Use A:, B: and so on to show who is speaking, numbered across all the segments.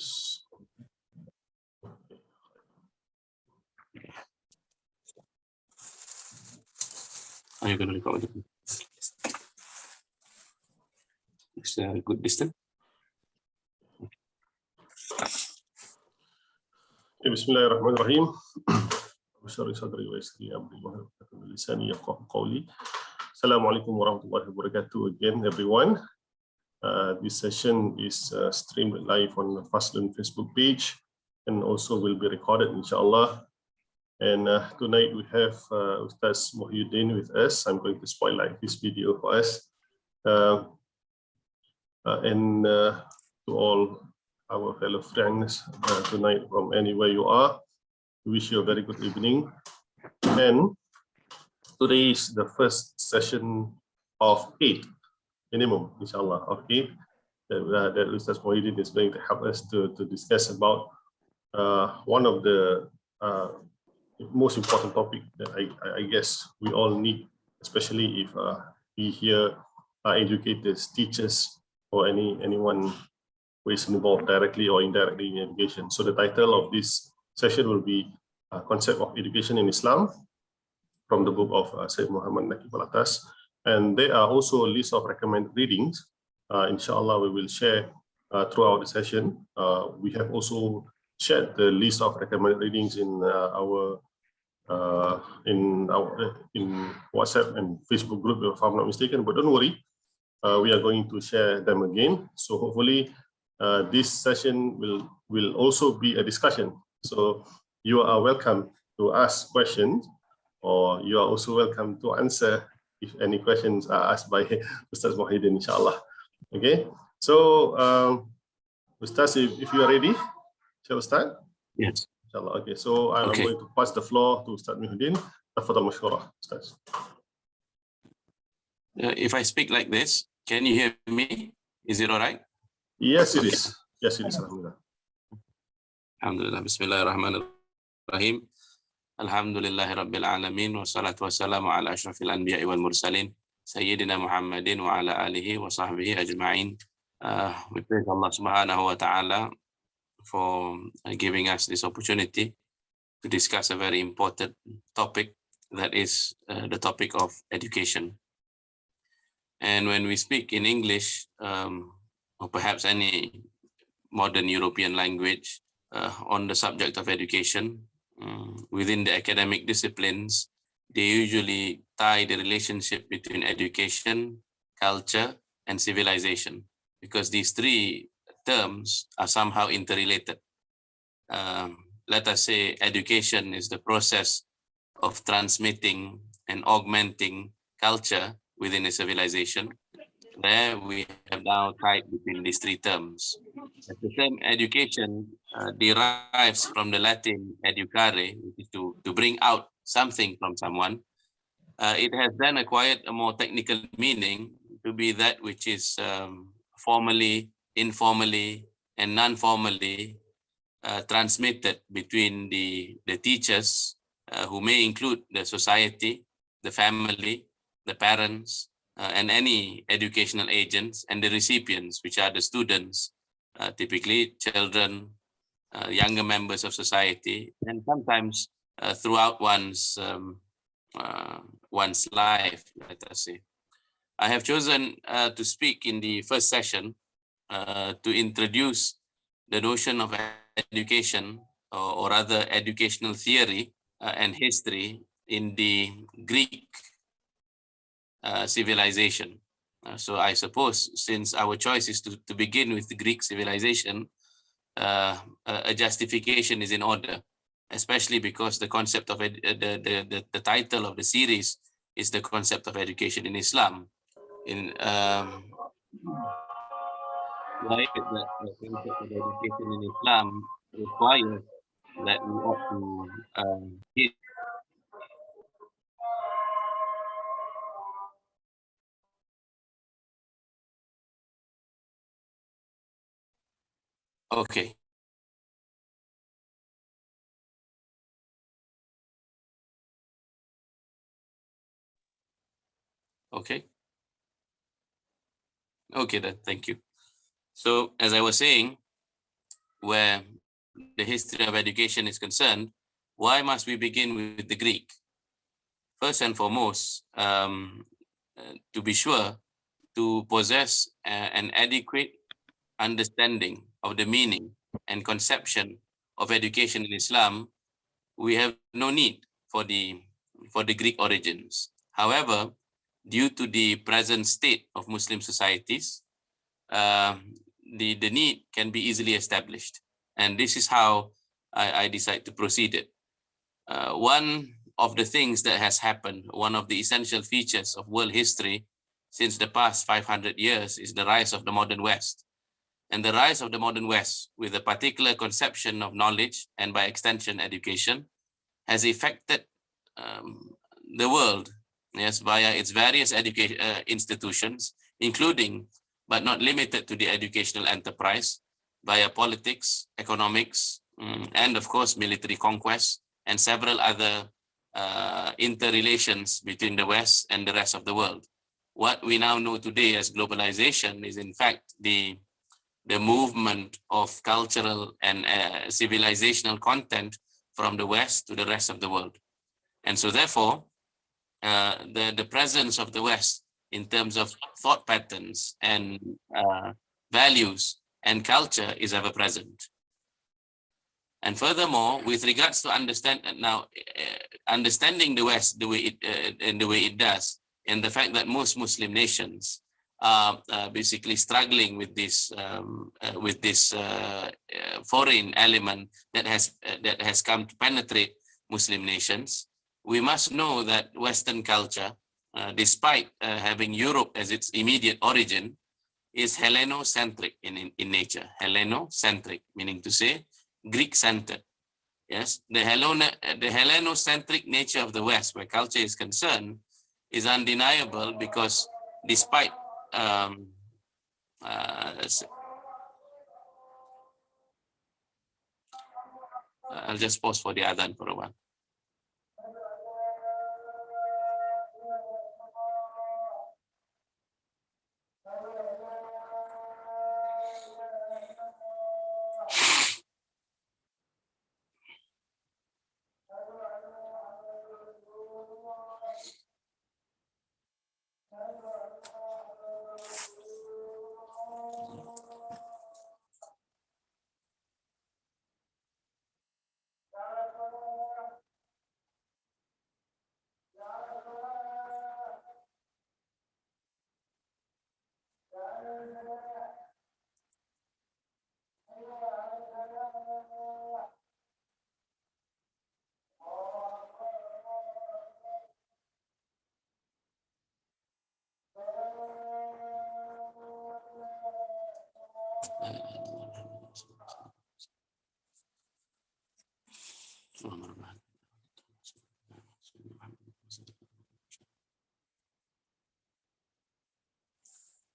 A: Yes.
B: Are you going to record it? It's a good distance.
A: بسم الله الرحمن الرحيم. بشر صدري ويسري أمري واحلل عقدة من لساني يفقهوا قولي. السلام عليكم ورحمة الله وبركاته again, everyone. This session is streamed live on the Faslun Facebook page and also will be recorded, inshallah. And tonight we have Ustaz Muhiyuddin with us. I'm going to spotlight this video for us. And to all our fellow friends tonight from anywhere you are, we wish you a very good evening. And today is the first session of 8 minimum, inshallah, of 8 that Ustaz Muhyiddin is going to help us to discuss about one of the most important topic that I guess we all need, especially if we hear educators, teachers, or anyone who is involved directly or indirectly in education. So the title of this session will be Concept of Education in Islam, from the book of Syed Muhiyuddin Al-Attas. And there are also a list of recommended readings. Inshallah, we will share throughout the session. We have also shared the list of recommended readings in WhatsApp and Facebook group, if I'm not mistaken. But don't worry, we are going to share them again. So hopefully, this session will also be a discussion. So you are welcome to ask questions, or you are also welcome to answer if any questions are asked by Ustaz Muhyiddin, inshallah. Okay, so Ustaz, if you are ready, shall we start?
B: Yes.
A: Inshallah. Okay, so I'm going to pass the floor to Ustaz Muhyiddin. Tafadhal mashkurah, Ustaz.
B: If I speak like this, can you hear me? Is it all right?
A: Yes, it is. Yes, it is. Alhamdulillah.
B: Alhamdulillah. Bismillahirrahmanirrahim. Alhamdulillahi Rabbil Alamin. Wassalatu wassalamu ala ashrafil anbiya'i wal mursalin. Sayyidina Muhammadin wa ala alihi wa sahbihi ajma'in. We praise Allah subhanahu wa ta'ala for giving us this opportunity to discuss a very important topic, that is the topic of education. And when we speak in English, or perhaps any modern European language, on the subject of education, within the academic disciplines, they usually tie the relationship between education, culture, and civilization, because these three terms are somehow interrelated. Let us say education is the process of transmitting and augmenting culture within a civilization. There we have now tied between these three terms. The term education derives from the Latin educare, which is to bring out something from someone. It has then acquired a more technical meaning to be that which is formally, informally, and non-formally transmitted between the teachers, who may include the society, the family, the parents, and any educational agents, and the recipients, which are the students, typically children, younger members of society, and sometimes throughout one's life, let us say. I have chosen to speak in the first session to introduce the notion of education, or rather educational theory and history in the Greek civilization. So I suppose, since our choice is to begin with the Greek civilization, a justification is in order, especially because the concept of the title of the series is the concept of education in Islam. In why the concept of education in Islam requires that we ought to teach. Okay. Okay. Okay then, thank you. So as I was saying, where the history of education is concerned, why must we begin with the Greek? First and foremost, to be sure, to possess an adequate understanding of the meaning and conception of education in Islam, we have no need for the Greek origins. However, due to the present state of Muslim societies, the need can be easily established. And this is how I decide to proceed it. One of the things that has happened, one of the essential features of world history since the past 500 years is the rise of the modern West. And the rise of the modern West, with a particular conception of knowledge and by extension education, has affected the world, yes, via its various education institutions, including but not limited to the educational enterprise, via politics, economics, and of course military conquest, and several other interrelations between the West and the rest of the world. What we now know today as globalization is in fact the movement of cultural and civilizational content from the West to the rest of the world. And so therefore, the presence of the West in terms of thought patterns and values and culture is ever present. And furthermore, with regards to understanding the West the way it does, and the fact that most Muslim nations are basically struggling with this foreign element that has come to penetrate Muslim nations, we must know that Western culture, despite having Europe as its immediate origin, is Hellenocentric in nature. Hellenocentric, meaning to say Greek-centered. Yes, the Hellenocentric nature of the West, where culture is concerned, is undeniable because despite I'll just pause for the adhan for a while.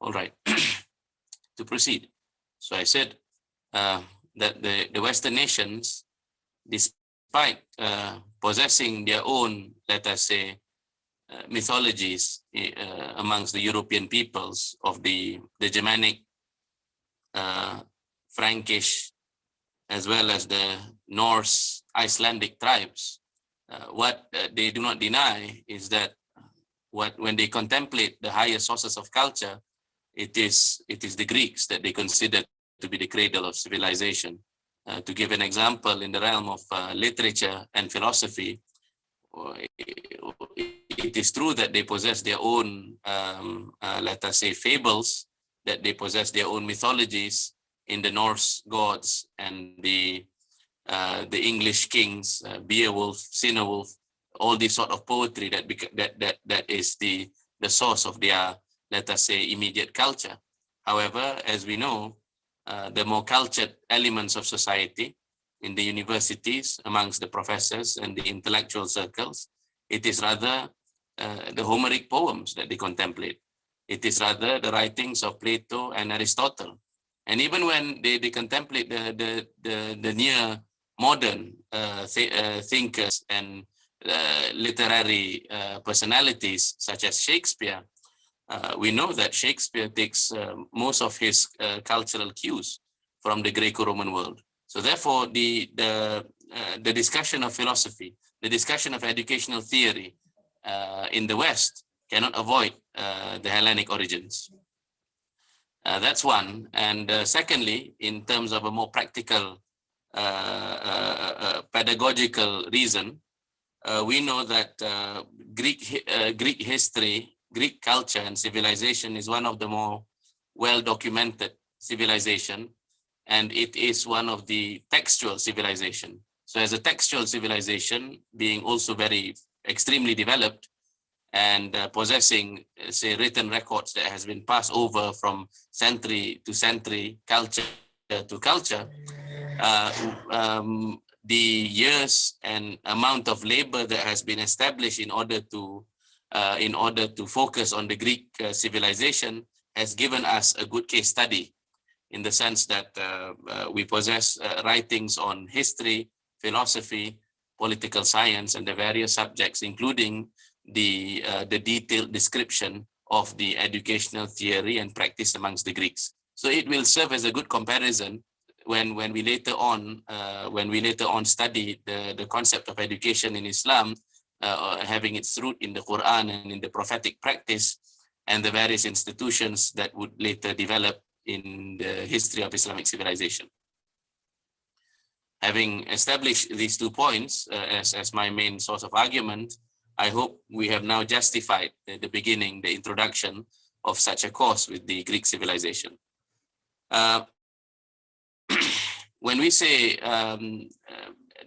B: All right, to proceed. So I said that the Western nations, despite possessing their own, let us say, mythologies amongst the European peoples of the Germanic, Frankish, as well as the Norse, Icelandic tribes, what they do not deny is that when they contemplate the higher sources of culture, it is the Greeks that they consider to be the cradle of civilization. To give an example, in the realm of literature and philosophy, it is true that they possess their own, let us say, fables, that they possess their own mythologies in the Norse gods and the English kings, Beowulf, Cinewulf, all this sort of poetry that is the source of their, let us say, immediate culture. However, as we know, the more cultured elements of society in the universities, amongst the professors and the intellectual circles, it is rather the Homeric poems that they contemplate. It is rather the writings of Plato and Aristotle. And even when they contemplate the near modern thinkers and literary personalities such as Shakespeare, we know that Shakespeare takes most of his cultural cues from the Greco-Roman world. So therefore, the discussion of philosophy, the discussion of educational theory in the West cannot avoid the Hellenic origins. That's one. And secondly, in terms of a more practical pedagogical reason, we know that Greek history, Greek culture and civilization is one of the more well-documented civilization, and it is one of the textual civilization. So as a textual civilization, being also very extremely developed and possessing, say, written records that has been passed over from century to century, culture to culture, the years and amount of labor that has been established in order to focus on the Greek civilization has given us a good case study, in the sense that we possess writings on history, philosophy, political science, and the various subjects, including the detailed description of the educational theory and practice amongst the Greeks. So it will serve as a good comparison when we later on study the concept of education in Islam, having its root in the Quran and in the prophetic practice, and the various institutions that would later develop in the history of Islamic civilization. Having established these 2 points as my main source of argument, I hope we have now justified the beginning, the introduction of such a course with the Greek civilization. When we say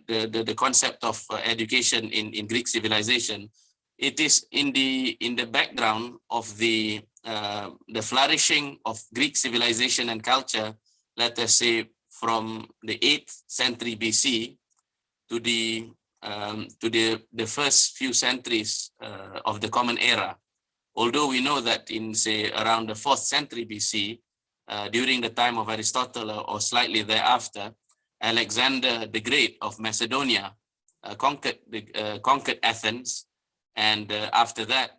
B: the concept of education in Greek civilization, it is in the background of the flourishing of Greek civilization and culture, let us say from the 8th century BC to the first few centuries of the Common Era. Although we know that in, say, around the 4th century BC, during the time of Aristotle or slightly thereafter, Alexander the Great of Macedonia conquered Athens, and after that,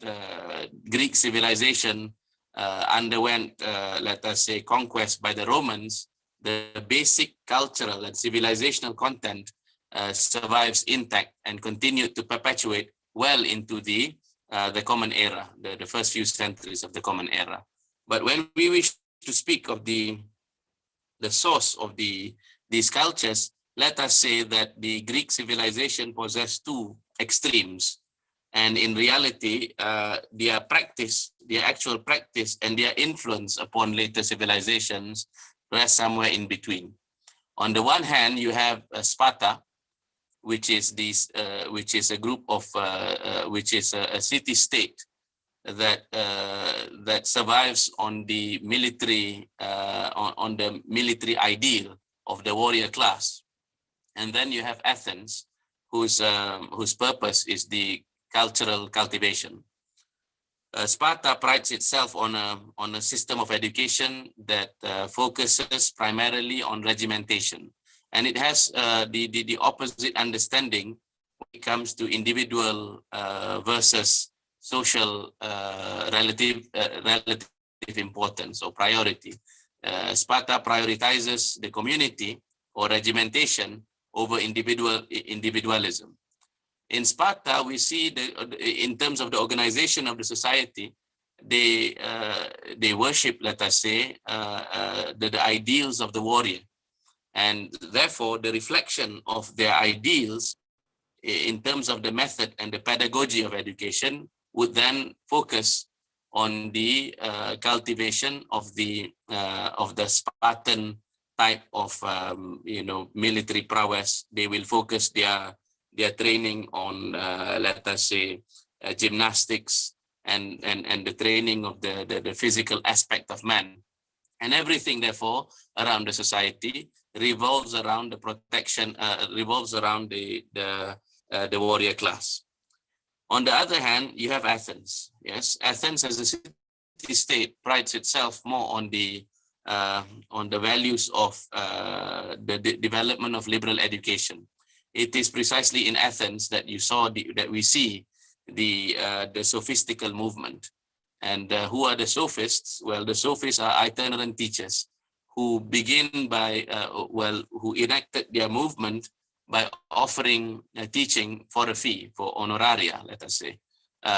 B: Greek civilization underwent, let us say, conquest by the Romans. The basic cultural and civilizational content survives intact and continued to perpetuate well into the Common Era, the first few centuries of the Common Era. But when we wish to speak of the source of these cultures, let us say that the Greek civilization possessed 2 extremes, and in reality, their actual practice and their influence upon later civilizations rest somewhere in between. On the one hand, you have Sparta, which is a group of which is a city-state that survives on the military ideal of the warrior class, and then you have Athens, whose purpose is the cultural cultivation. Sparta prides itself on a system of education that focuses primarily on regimentation, and it has the opposite understanding when it comes to individual versus social relative importance or priority. Sparta prioritizes the community or regimentation over individualism. In Sparta, we see in terms of the organization of the society, they worship, let us say, the ideals of the warrior, and therefore the reflection of their ideals in terms of the method and the pedagogy of education would then focus on the cultivation of the Spartan type of military prowess. They will focus their training on let us say gymnastics and the training of the physical aspect of man, and everything therefore around the society revolves around the protection, revolves around the warrior class. On the other hand, you have Athens. Yes, Athens as a city-state prides itself more on the values of the development of liberal education. It is precisely in Athens that we see the sophistical movement. And who are the sophists? Well, the sophists are itinerant teachers who begin by, who enacted their movement by offering teaching for a fee, for honoraria, let us say.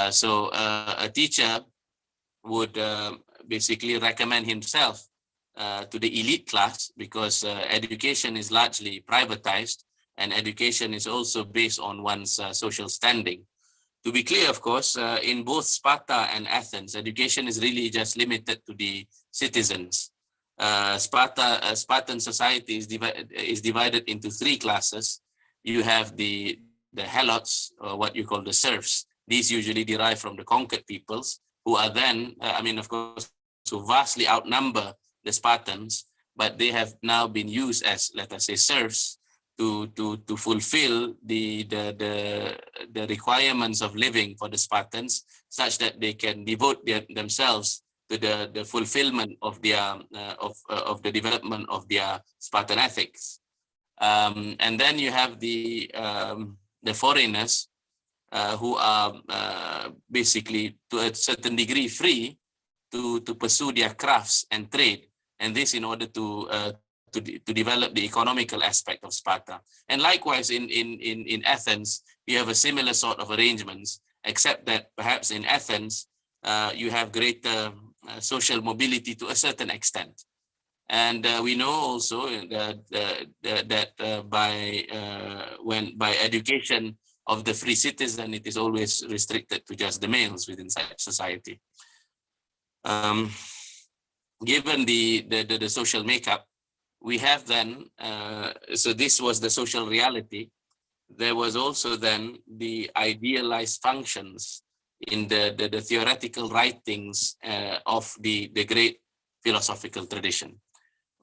B: So a teacher would basically recommend himself to the elite class, because education is largely privatized, and education is also based on one's social standing. To be clear, of course, in both Sparta and Athens, education is really just limited to the citizens. Spartan society is divided into three classes. You have the helots, or what you call the serfs. These usually derive from the conquered peoples, who are then, of course, so vastly outnumber the Spartans, but they have now been used as, let us say, serfs to fulfill the requirements of living for the Spartans, such that they can devote themselves to the fulfillment of their of the development of their Spartan ethics. And then you have the foreigners, who are basically to a certain degree free to pursue their crafts and trade, and this in order to develop the economical aspect of Sparta. And likewise in Athens, you have a similar sort of arrangements, except that perhaps in Athens you have greater social mobility to a certain extent. And we know also that by education of the free citizen, it is always restricted to just the males within society. Given the social makeup, we have then, so this was the social reality. There was also then the idealized functions in the theoretical writings of the great philosophical tradition.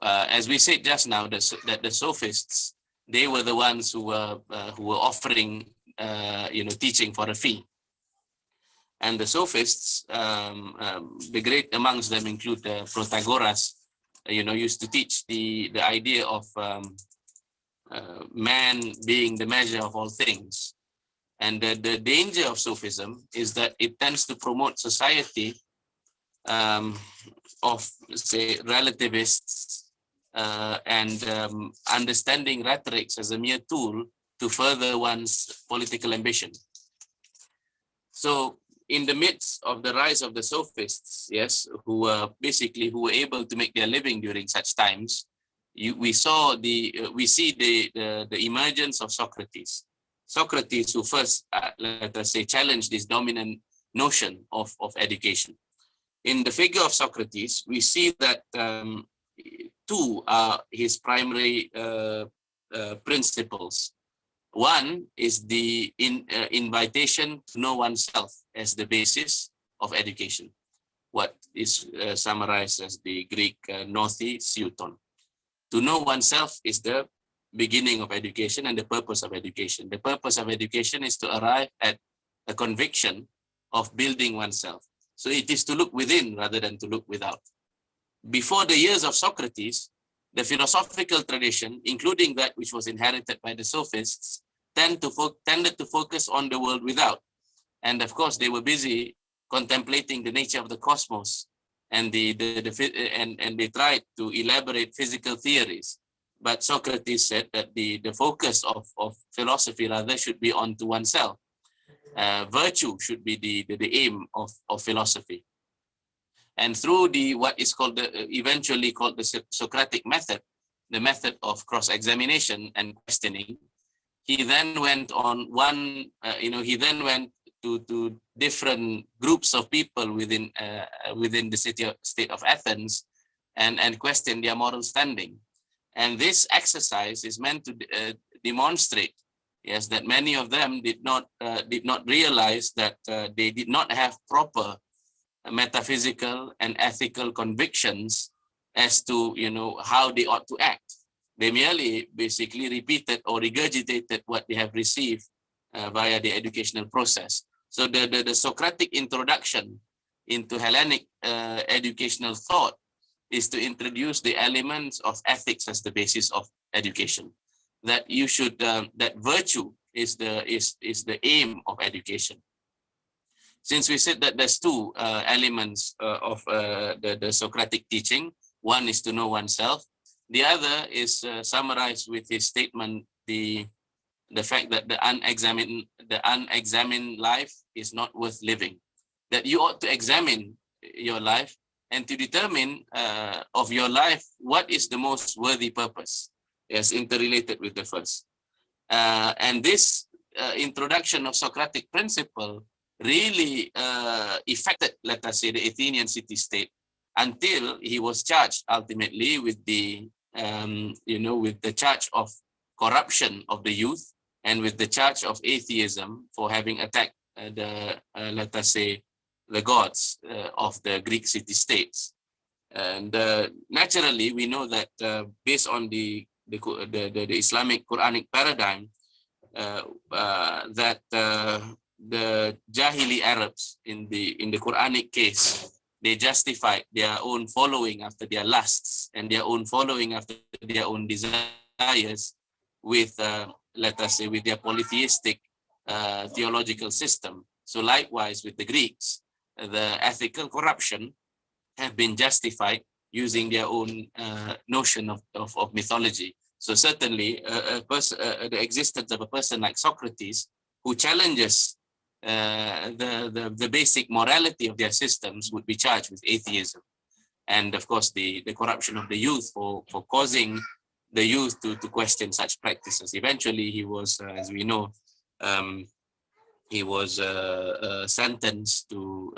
B: As we said just now, that the sophists, they were the ones who were offering, teaching for a fee. And the sophists, the great amongst them include Protagoras, used to teach the idea of man being the measure of all things. And the danger of Sufism is that it tends to promote society of, say, relativists and understanding rhetorics as a mere tool to further one's political ambition. So in the midst of the rise of the sophists, yes, who were able to make their living during such times, we see the emergence of Socrates. Socrates, who first, let us say, challenged this dominant notion of education. In the figure of Socrates, we see that two are his primary principles. One is the invitation to know oneself as the basis of education, what is summarized as the Greek nothi siuton. To know oneself is the beginning of education and the purpose of education. The purpose of education is to arrive at a conviction of building oneself. So it is to look within rather than to look without. Before the years of Socrates, the philosophical tradition, including that which was inherited by the sophists, tended to focus on the world without. And of course, they were busy contemplating the nature of the cosmos, and they tried to elaborate physical theories. But Socrates said that the focus of philosophy rather should be onto oneself. Virtue should be the aim of philosophy. And through what is called eventually called the Socratic Method, the method of cross-examination and questioning, he then went on he then went to different groups of people within the state of Athens and questioned their moral standing. And this exercise is meant to demonstrate, yes, that many of them did not realize that they did not have proper metaphysical and ethical convictions as to how they ought to act. They merely basically repeated or regurgitated what they have received via the educational process. So the Socratic introduction into Hellenic educational thought is to introduce the elements of ethics as the basis of education. That you should that virtue is the aim of education. Since we said that there's two elements of the Socratic teaching, One is to know oneself. The other is summarized with his statement, the fact that the unexamined life is not worth living. That you ought to examine your life and to determine of your life what is the most worthy purpose, as interrelated with the first. And this introduction of Socratic principle really affected, let us say, the Athenian city-state until he was charged ultimately with the, with the charge of corruption of the youth and with the charge of atheism for having attacked let us say, the gods of the Greek city-states. And naturally, we know that based on the Islamic Quranic paradigm, that the Jahili Arabs in the Quranic case, they justified their own following after their lusts and their own following after their own desires with, let us say, with their polytheistic theological system. So likewise with the Greeks, the ethical corruption have been justified using their own notion of mythology. So certainly the existence of a person like Socrates who challenges the basic morality of their systems would be charged with atheism. And of course, the corruption of the youth for causing the youth to question such practices. Eventually, he was, as we know, he was sentenced to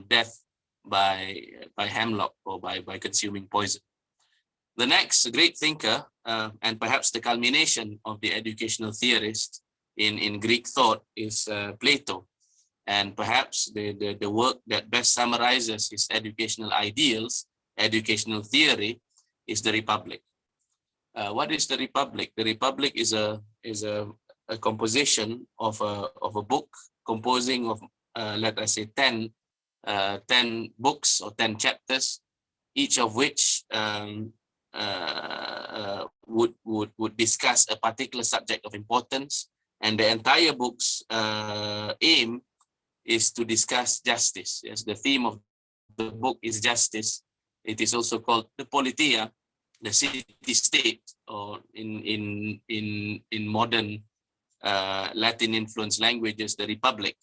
B: death by hemlock or by consuming poison. The next great thinker, and perhaps the culmination of the educational theorist in Greek thought, is Plato. And perhaps the work that best summarizes his educational ideals, educational theory, is the Republic. What is the Republic? The Republic is a composition of a book composing of let us say 10 books or 10 chapters, each of which would discuss a particular subject of importance, and the entire book's aim is to discuss justice. Yes, the theme of the book is justice. It is also called the Paidea, the city-state, or in modern Latin-influenced languages, the Republic.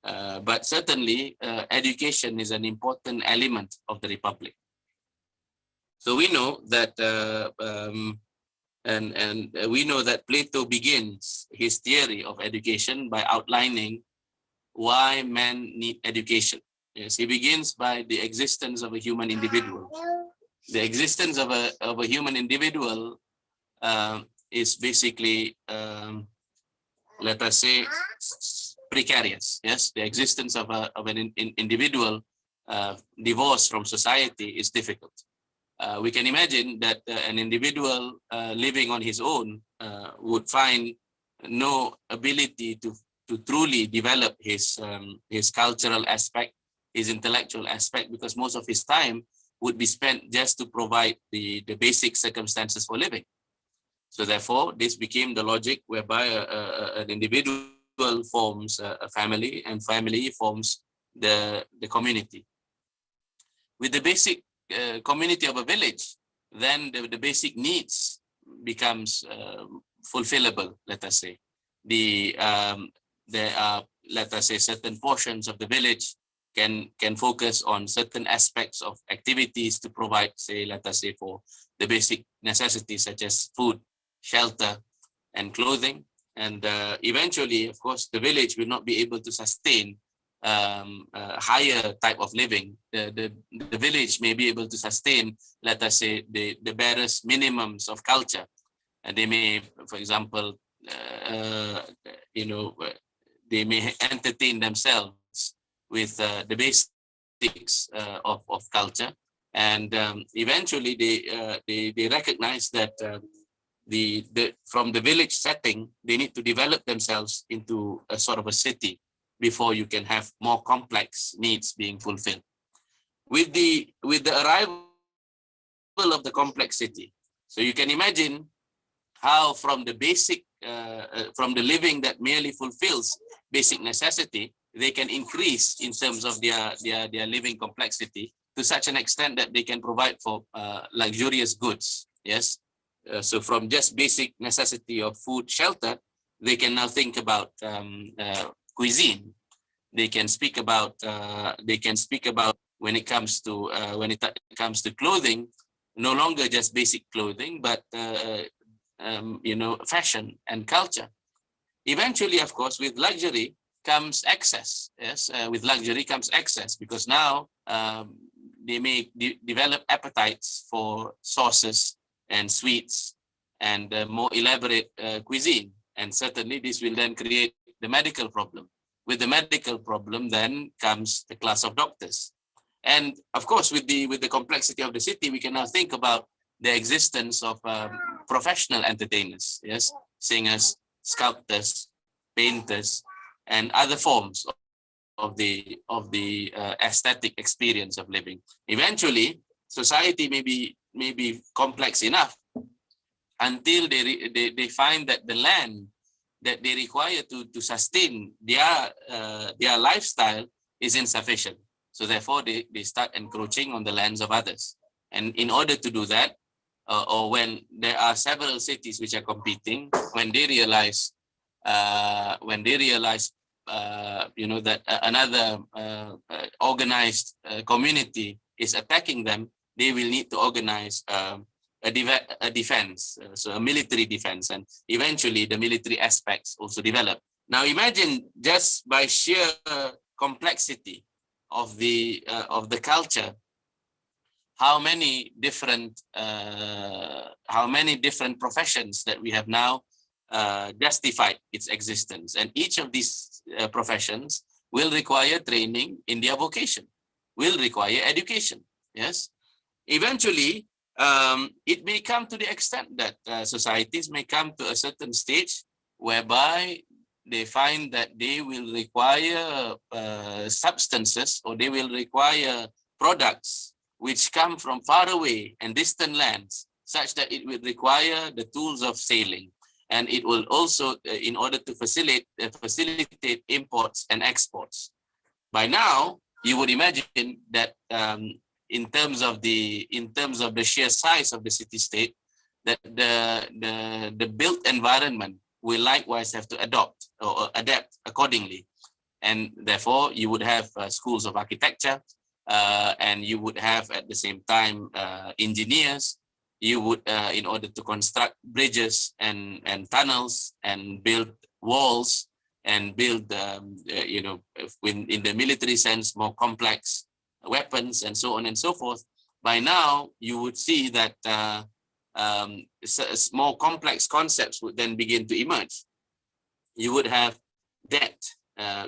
B: But certainly, education is an important element of the Republic. So we know that, we know that Plato begins his theory of education by outlining why men need education. Yes, he begins by the existence of a human individual. The existence of a human individual is basically, let us say, precarious. Yes, the existence of an individual divorced from society is difficult. We can imagine that an individual living on his own would find no ability to truly develop his cultural aspect, his intellectual aspect, because most of his time would be spent just to provide the basic circumstances for living. So therefore, this became the logic whereby an individual forms a family, and family forms the community. With the basic community of a village, then the basic needs becomes fulfillable, let us say. There are, let us say, certain portions of the village can focus on certain aspects of activities to provide, say, let us say, for the basic necessities such as food, shelter, and clothing. And eventually, of course, the village will not be able to sustain a higher type of living. The village may be able to sustain, let us say, the barest minimums of culture. And they may, for example, they may entertain themselves with the basics of culture. And eventually they recognize that from the village setting, they need to develop themselves into a sort of a city before you can have more complex needs being fulfilled. With the arrival of the complex city, so you can imagine how from the basic, from the living that merely fulfills basic necessity, they can increase in terms of their living complexity to such an extent that they can provide for luxurious goods. Yes. So from just basic necessity of food, shelter, they can now think about cuisine. They can speak about when it comes to clothing, no longer just basic clothing, but fashion and culture. Eventually, of course, with luxury comes excess. Yes, with luxury comes excess, because now they may develop appetites for sauces and sweets and more elaborate cuisine. And certainly this will then create the medical problem. With the medical problem then comes the class of doctors. And of course, with the complexity of the city, we can now think about the existence of professional entertainers, yes, singers, sculptors, painters, and other forms of the aesthetic experience of living. Eventually, society may be complex enough until they find that the land that they require to sustain their lifestyle is insufficient. So therefore, they start encroaching on the lands of others. And in order to do that, or when there are several cities which are competing, when they realize that another organized community is attacking them, they will need to organize a defense, so a military defense, and eventually the military aspects also develop. Now imagine, just by sheer complexity of the culture, how many different professions that we have now justified its existence, and each of these professions will require training in their vocation, will require education. Yes, eventually it may come to the extent that societies may come to a certain stage whereby they find that they will require substances, or they will require products which come from far away and distant lands, such that it will require the tools of sailing. And it will also, in order to facilitate imports and exports. By now, you would imagine that in terms of the sheer size of the city-state, that the built environment will likewise have to adopt or adapt accordingly. And therefore, you would have schools of architecture, and you would have at the same time engineers. You would, in order to construct bridges and tunnels and build walls and build, in the military sense, more complex weapons and so on and so forth. By now, you would see that more complex concepts would then begin to emerge. You would have debt.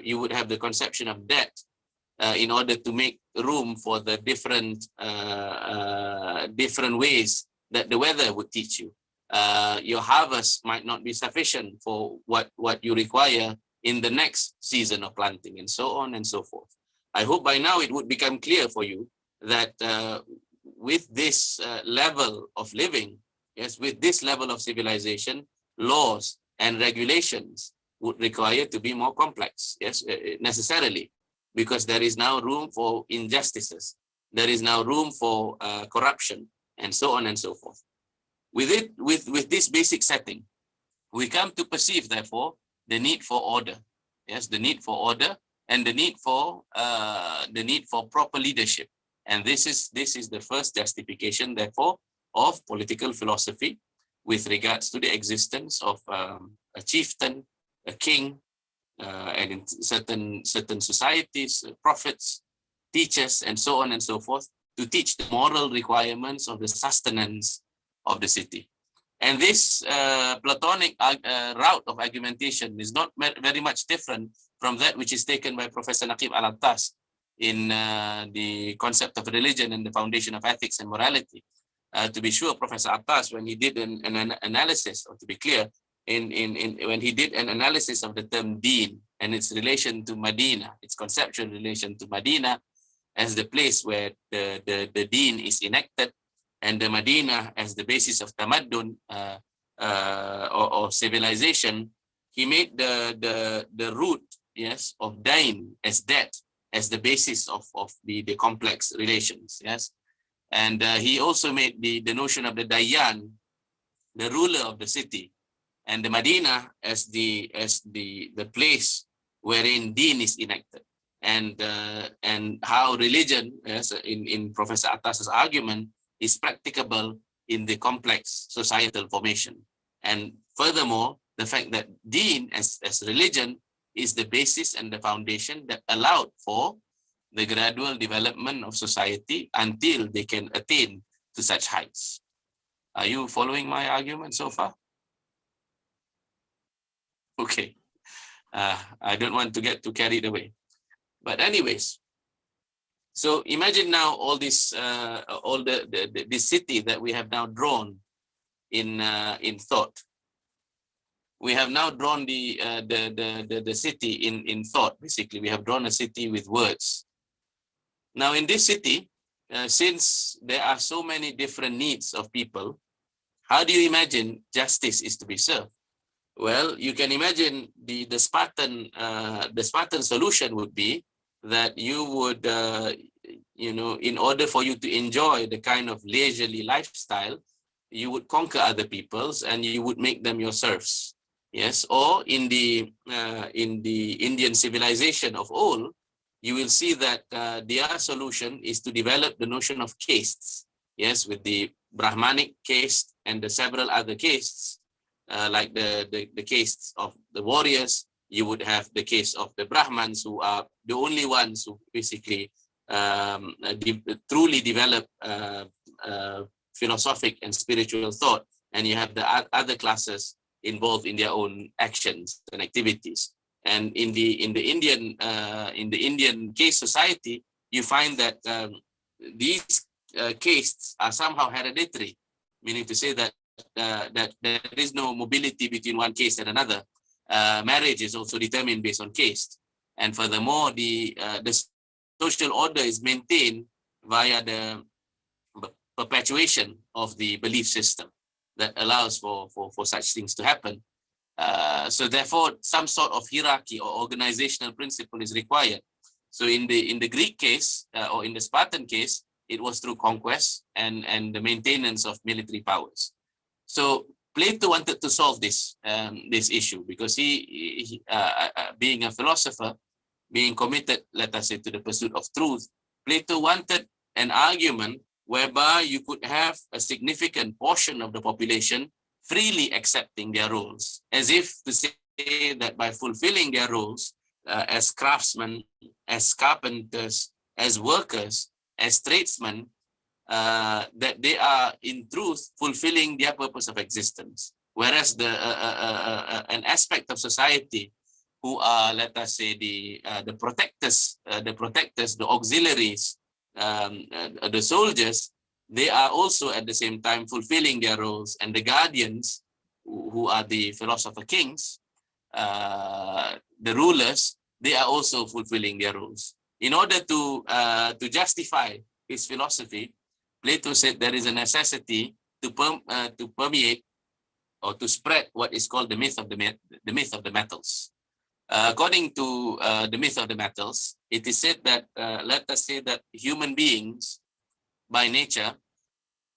B: You would have the conception of debt in order to make room for the different ways that the weather would teach you. Your harvest might not be sufficient for what you require in the next season of planting, and so on and so forth. I hope by now it would become clear for you that with this level of living, yes, with this level of civilization, laws and regulations would require to be more complex, yes, necessarily, because there is now room for injustices. There is now room for corruption, and so on and so forth. With this basic setting, we come to perceive, therefore, the need for order. Yes, the need for order, and the need for proper leadership. And this is the first justification, therefore, of political philosophy with regards to the existence of a chieftain, a king, and in certain societies, prophets, teachers, and so on and so forth, to teach the moral requirements of the sustenance of the city. And this Platonic route of argumentation is not very much different from that which is taken by Professor Naquib Al-Attas in the concept of religion and the foundation of ethics and morality. To be sure, Professor Al-Attas, when he did an analysis, or to be clear, when he did an analysis of the term deen and its relation to Medina, its conceptual relation to Medina as the place where the deen is enacted, and the Medina as the basis of tamaddun or civilization, he made the root, yes, of dain as debt as the basis of the complex relations. Yes, and he also made the notion of the Dayan, the ruler of the city, and the Medina as the place wherein deen is enacted, and how religion, as in Professor Attas's argument, is practicable in the complex societal formation. And furthermore, the fact that deen as religion is the basis and the foundation that allowed for the gradual development of society until they can attain to such heights. Are you following my argument so far? Okay. I don't want to get too carried away. But anyways, so imagine now all this, all the city that we have now drawn in thought. We have now drawn the city in thought. Basically, we have drawn a city with words. Now, in this city, since there are so many different needs of people, how do you imagine justice is to be served? Well, you can imagine the Spartan solution would be that you would, in order for you to enjoy the kind of leisurely lifestyle, you would conquer other peoples and you would make them your serfs. Yes, or in the Indian civilization of old, you will see that their solution is to develop the notion of castes. Yes, with the Brahmanic caste and the several other castes, like the castes of the warriors. You would have the case of the Brahmans, who are the only ones who basically truly develop philosophic and spiritual thought, and you have the other classes involved in their own actions and activities. And in the Indian caste society, you find that these castes are somehow hereditary, meaning to say that that there is no mobility between one caste and another. Marriage is also determined based on caste, and furthermore, the social order is maintained via the perpetuation of the belief system that allows for such things to happen. So therefore, some sort of hierarchy or organizational principle is required. So in the Greek case, or in the Spartan case, it was through conquest and the maintenance of military powers. So Plato wanted to solve this issue, because he being a philosopher, being committed, let us say, to the pursuit of truth, Plato wanted an argument whereby you could have a significant portion of the population freely accepting their roles, as if to say that by fulfilling their roles as craftsmen, as carpenters, as workers, as tradesmen, that they are in truth fulfilling their purpose of existence. Whereas an aspect of society who are, let us say, the protectors, the auxiliaries, the soldiers, they are also at the same time fulfilling their roles, and the guardians, who are the philosopher kings, the rulers, they are also fulfilling their roles. In order to justify his philosophy, Plato said there is a necessity to permeate or to spread what is called the myth of the metals. According to the myth of the metals, it is said that, let us say that human beings by nature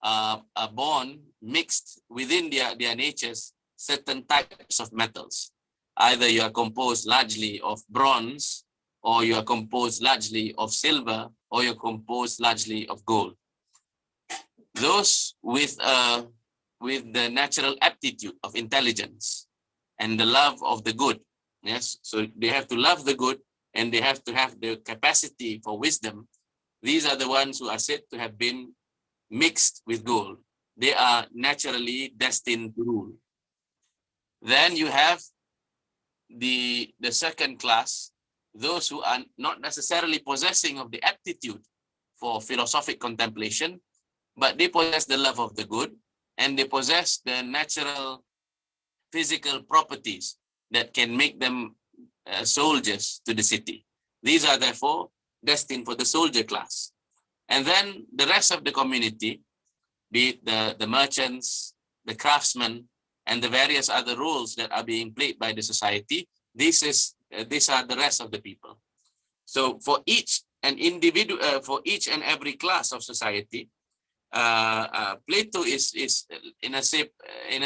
B: are born mixed within their natures certain types of metals. Either you are composed largely of bronze, or you are composed largely of silver, or you're composed largely of gold. Those with the natural aptitude of intelligence and the love of the good. Yes, so they have to love the good and they have to have the capacity for wisdom. These are the ones who are said to have been mixed with gold. They are naturally destined to rule. Then you have the second class, those who are not necessarily possessing of the aptitude for philosophic contemplation, but they possess the love of the good and they possess the natural physical properties that can make them soldiers to the city. These are therefore destined for the soldier class. And then the rest of the community, be it the merchants, the craftsmen, and the various other roles that are being played by the society, these are the rest of the people. So for each and every class of society, Plato is in a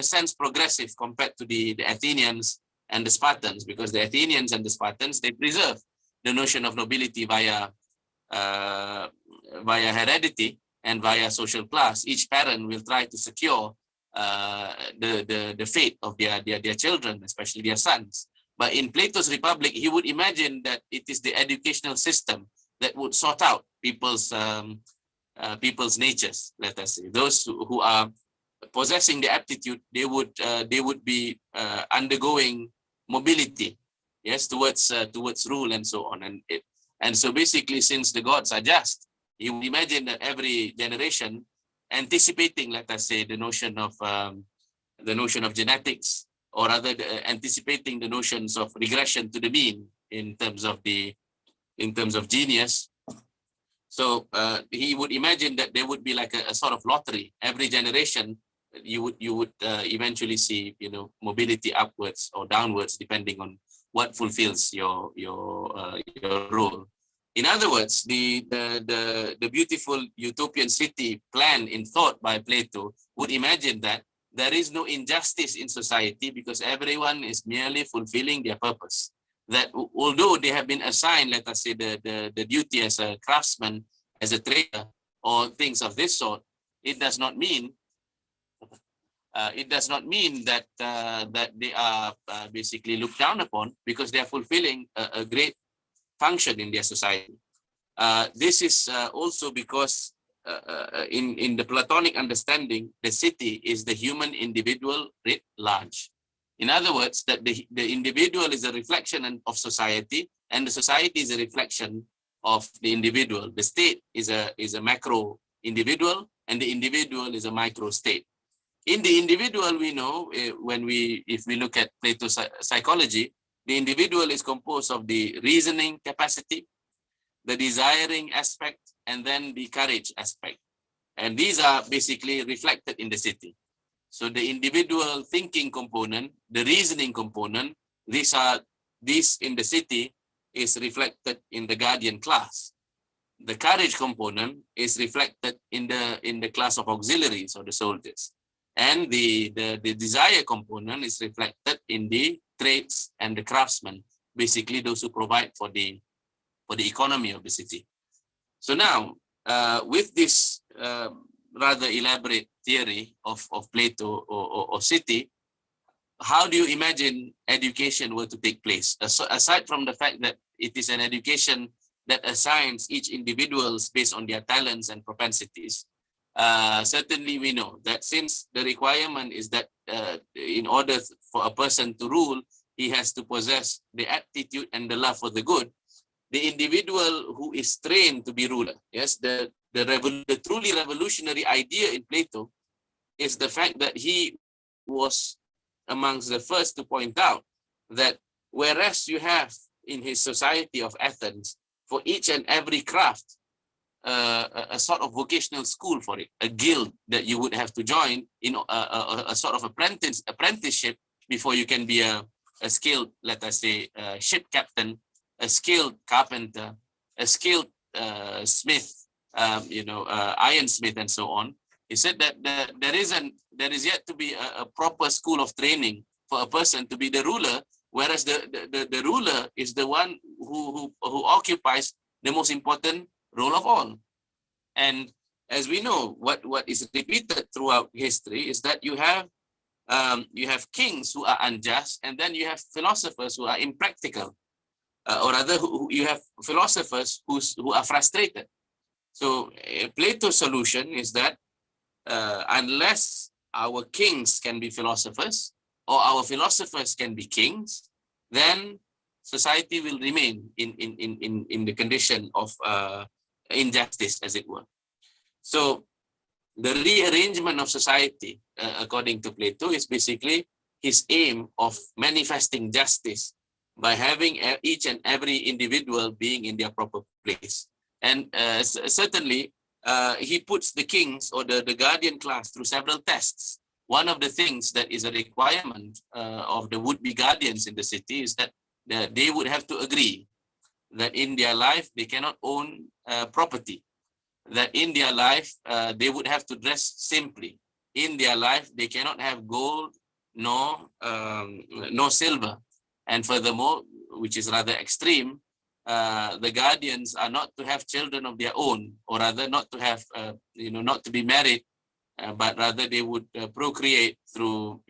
B: sense progressive compared to the Athenians and the Spartans, because the Athenians and the Spartans, they preserve the notion of nobility via heredity and via social class. Each parent will try to secure the fate of their children, especially their sons. But in Plato's Republic, he would imagine that it is the educational system that would sort out people's natures. Let us say those who are possessing the aptitude, they would be undergoing mobility, yes, towards rule and so on. And so basically, since the gods are just, he would imagine that every generation, anticipating, let us say, the notion of genetics, or rather anticipating the notions of regression to the mean in terms of genius. So he would imagine that there would be like a sort of lottery. Every generation, you would eventually see, mobility upwards or downwards depending on what fulfills your role. In other words, the beautiful utopian city plan in thought by Plato would imagine that there is no injustice in society because everyone is merely fulfilling their purpose. That although they have been assigned, let us say, the duty as a craftsman, as a trader, or things of this sort, it does not mean that they are basically looked down upon, because they are fulfilling a great function in their society. This is also because in the Platonic understanding, the city is the human individual writ large. In other words, that the individual is a reflection of society, and the society is a reflection of the individual. The state is a macro individual, and the individual is a micro state. In the individual, we know, if we look at Plato's psychology, the individual is composed of the reasoning capacity, the desiring aspect, and then the courage aspect. And these are basically reflected in the city. So the individual thinking component, the reasoning component, these in the city is reflected in the guardian class. The courage component is reflected in the class of auxiliaries or the soldiers. And the desire component is reflected in the trades and the craftsmen, basically those who provide for the economy of the city. So now, with this rather elaborate theory of Plato or city, how do you imagine education were to take place? Aside from the fact that it is an education that assigns each individual based on their talents and propensities, certainly we know that since the requirement is that in order for a person to rule, he has to possess the aptitude and the love for the good. The individual who is trained to be ruler, yes, the truly revolutionary idea in Plato is the fact that he was amongst the first to point out that whereas you have in his society of Athens, for each and every craft, a sort of vocational school for it, a guild that you would have to join in a sort of apprenticeship before you can be a skilled, let us say, ship captain, a skilled carpenter, a skilled smith, ironsmith, and so on. He said that there is yet to be a proper school of training for a person to be the ruler, whereas the ruler is the one who occupies the most important role of all. And as we know, what is repeated throughout history is that you have kings who are unjust, and then you have philosophers who are impractical, or rather, you have philosophers who are frustrated. So Plato's solution is that unless our kings can be philosophers, or our philosophers can be kings, then society will remain in the condition of injustice, as it were. So the rearrangement of society, according to Plato, is basically his aim of manifesting justice by having each and every individual being in their proper place. And certainly, he puts the kings or the guardian class through several tests. One of the things that is a requirement of the would-be guardians in the city is that they would have to agree that in their life they cannot own property, that in their life they would have to dress simply. In their life they cannot have gold nor silver. And furthermore, which is rather extreme, the guardians are not to have children of their own, or rather not to have, not to be married, but rather they would procreate through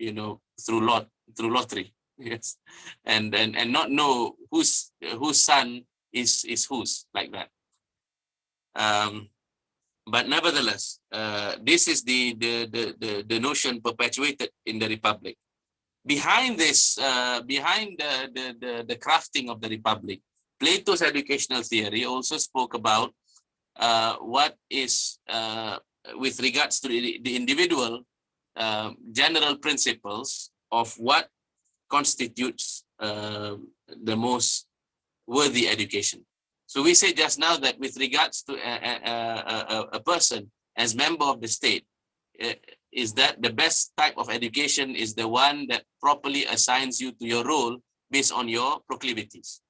B: lottery. Yes, and not know whose son is whose, like that. But nevertheless, this is the notion perpetuated in the Republic. Behind this, behind the crafting of the Republic, Plato's educational theory also spoke about what is, with regards to the individual, general principles of what constitutes the most worthy education. So we say just now that with regards to a person as member of the state, is that the best type of education is the one that properly assigns you to your role based on your proclivities.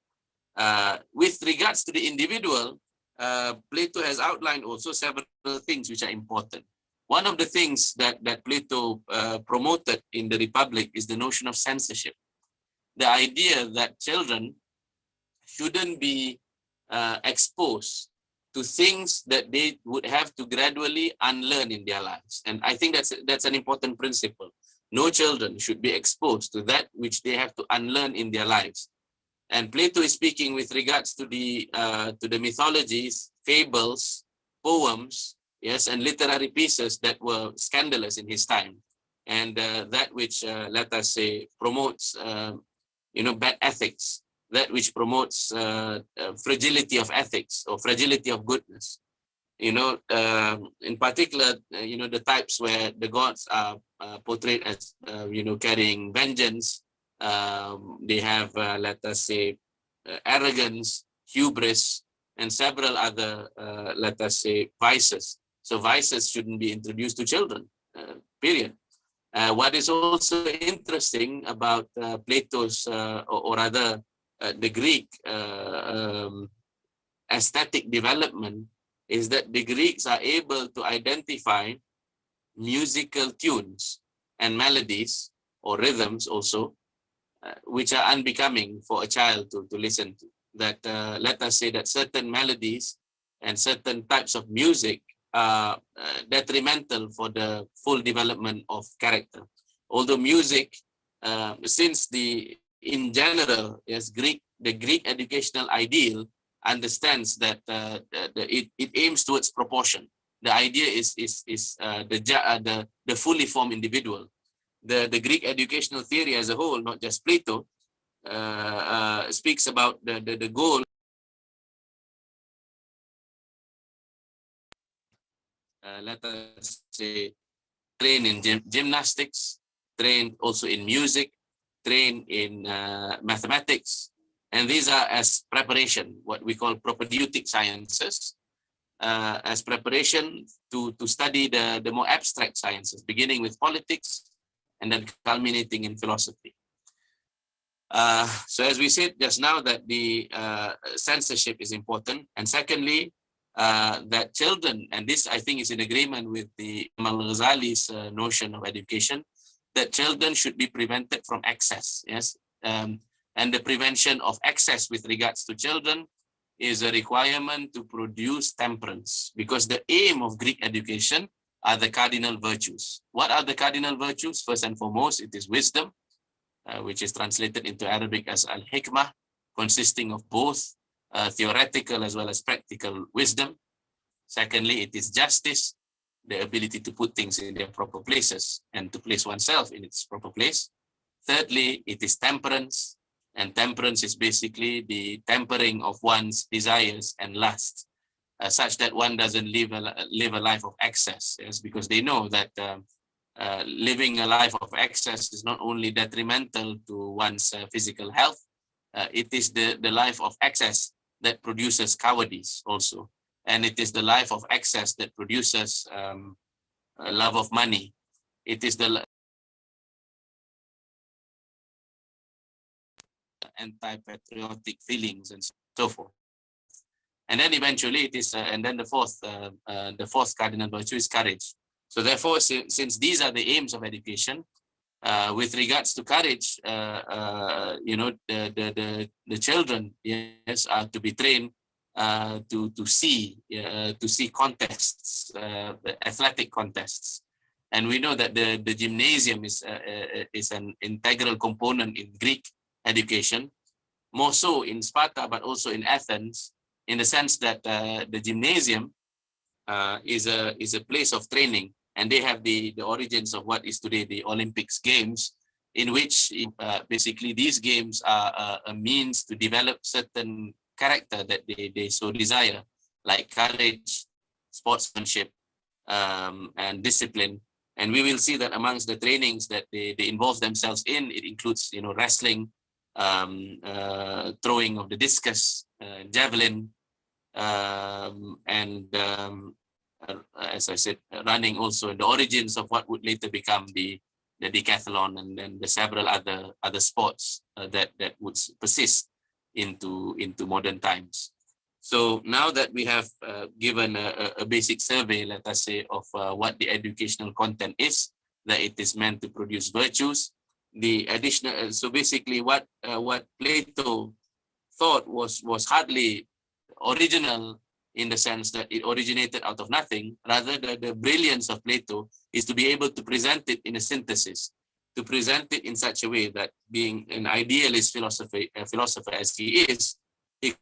B: With regards to the individual, Plato has outlined also several things which are important. One of the things that Plato promoted in the Republic is the notion of censorship. The idea that children shouldn't be exposed to things that they would have to gradually unlearn in their lives. And I think that's an important principle. No children should be exposed to that which they have to unlearn in their lives. And Plato is speaking with regards to the mythologies, fables, poems, yes, and literary pieces that were scandalous in his time, and that which, let us say, promotes, bad ethics, that which promotes fragility of ethics or fragility of goodness. In particular, the types where the gods are portrayed as, carrying vengeance. They have, let us say, arrogance, hubris, and several other, let us say, vices. So vices shouldn't be introduced to children, period. What is also interesting about Plato's, or rather the Greek aesthetic development, is that the Greeks are able to identify musical tunes and melodies or rhythms also, which are unbecoming for a child to listen to. That let us say that certain melodies and certain types of music are detrimental for the full development of character. Although music, since in general, yes, the Greek educational ideal understands that it aims towards proportion. The idea is the fully formed individual. The Greek educational theory as a whole, not just Plato, speaks about the goal. Let us say, train in gymnastics, train also in music, train in mathematics, and these are as preparation, what we call propedeutic sciences, as preparation to study the more abstract sciences, beginning with politics and then culminating in philosophy. So as we said just now, that the censorship is important, and secondly, that children, and this I think is in agreement with the Al-Ghazali's notion of education, that children should be prevented from excess. Yes, and the prevention of excess with regards to children is a requirement to produce temperance, because the aim of Greek education are the cardinal virtues. What are the cardinal virtues? First and foremost, it is wisdom, which is translated into Arabic as al-hikmah, consisting of both theoretical as well as practical wisdom. Secondly, it is justice, the ability to put things in their proper places and to place oneself in its proper place. Thirdly, it is temperance, and temperance is basically the tempering of one's desires and lusts, such that one doesn't live a life of excess. Yes, because they know that living a life of excess is not only detrimental to one's physical health, it is the life of excess that produces cowardice also. And it is the life of excess that produces love of money. It is the anti-patriotic feelings and so forth. And then eventually it is, and then the fourth cardinal virtue is courage. So therefore, since these are the aims of education, with regards to courage, the children, yes, are to be trained to see contests, athletic contests, and we know that the gymnasium is an integral component in Greek education, more so in Sparta, but also in Athens, in the sense that the gymnasium is a place of training. And they have the origins of what is today the Olympics Games, in which basically these games are a means to develop certain character that they so desire, like courage, sportsmanship, and discipline. And we will see that amongst the trainings that they involve themselves in, it includes, wrestling, throwing of the discus, javelin, and as I said, running also, in the origins of what would later become the decathlon, and then the several other sports that would persist into modern times. So now that we have given a basic survey, let us say, of what the educational content is, that it is meant to produce virtues, the additional, so basically what Plato thought was hardly original, in the sense that it originated out of nothing. Rather, the brilliance of Plato is to be able to present it in a synthesis, to present it in such a way that, being an idealist philosopher as he is, he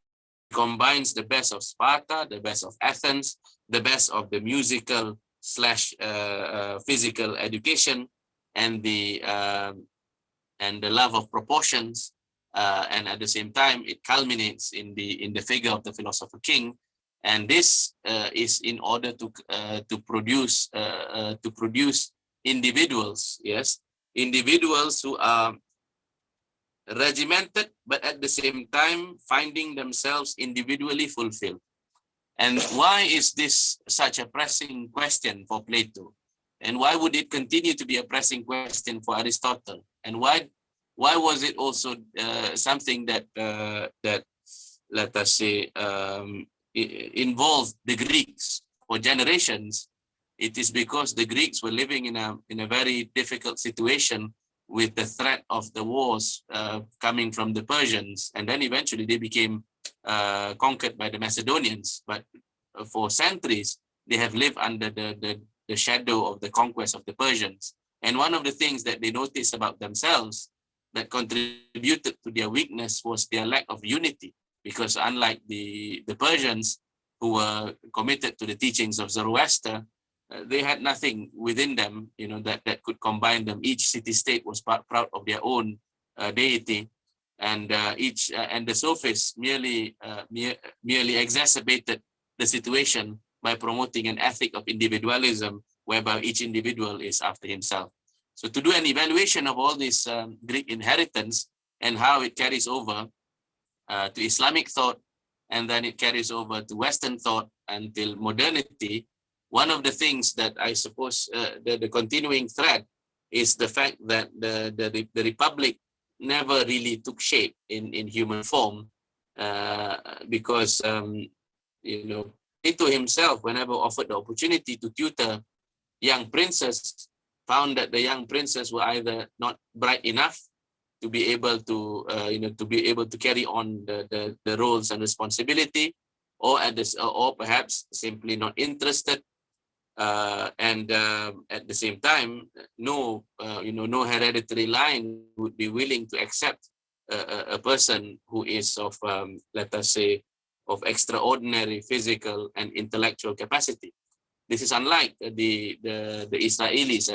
B: combines the best of Sparta, the best of Athens, the best of the musical / physical education, and the love of proportions, and at the same time it culminates in the figure of the philosopher king. And this is in order to produce individuals, yes, individuals who are regimented, but at the same time finding themselves individually fulfilled. And why is this such a pressing question for Plato? And why would it continue to be a pressing question for Aristotle? And why was it also something that let us say involved the Greeks for generations? It is because the Greeks were living in a very difficult situation with the threat of the wars coming from the Persians, and then eventually they became conquered by the Macedonians. But for centuries they have lived under the shadow of the conquest of the Persians. And one of the things that they noticed about themselves that contributed to their weakness was their lack of unity, because unlike the Persians, who were committed to the teachings of Zoroaster, they had nothing within them, that could combine them. Each city-state was proud of their own deity, and the sophists merely exacerbated the situation by promoting an ethic of individualism, whereby each individual is after himself. So to do an evaluation of all this Greek inheritance and how it carries over to Islamic thought, and then it carries over to Western thought until modernity, one of the things that I suppose the continuing thread is the fact that the Republic never really took shape in human form, because Plato himself, whenever offered the opportunity to tutor young princes, found that the young princes were either not bright enough to be able to carry on the roles and responsibility, or perhaps simply not interested, and at the same time, no hereditary line would be willing to accept a person who is of let us say of extraordinary physical and intellectual capacity. This is unlike the Israelis,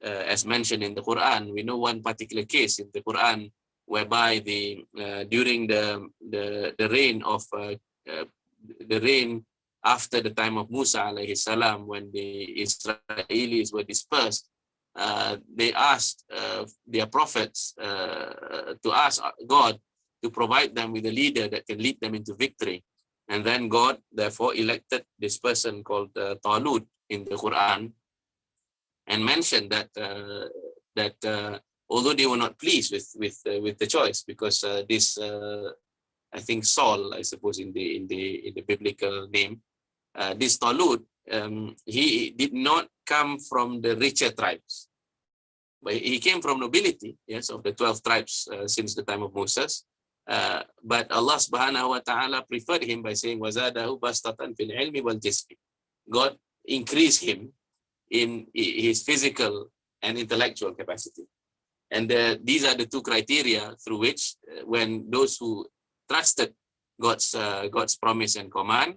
B: as mentioned in the Quran. We know one particular case in the Quran whereby during the reign after the time of Musa alayhi salam, when the Israelis were dispersed, they asked their prophets to ask God to provide them with a leader that can lead them into victory. And then God therefore elected this person called Talut in the Quran, and mentioned that although they were not pleased with the choice, because this I think Saul, I suppose in the biblical name, this Talut, he did not come from the richer tribes, but he came from nobility, yes, of the 12 tribes since the time of Moses. But Allah subhanahu wa ta'ala preferred him by saying, وَزَادَهُ بَسْطَةً فِي الْعِلْمِ وَالْجِسْمِ. God increased him in his physical and intellectual capacity. And these are the two criteria through which, when those who trusted God's promise and command,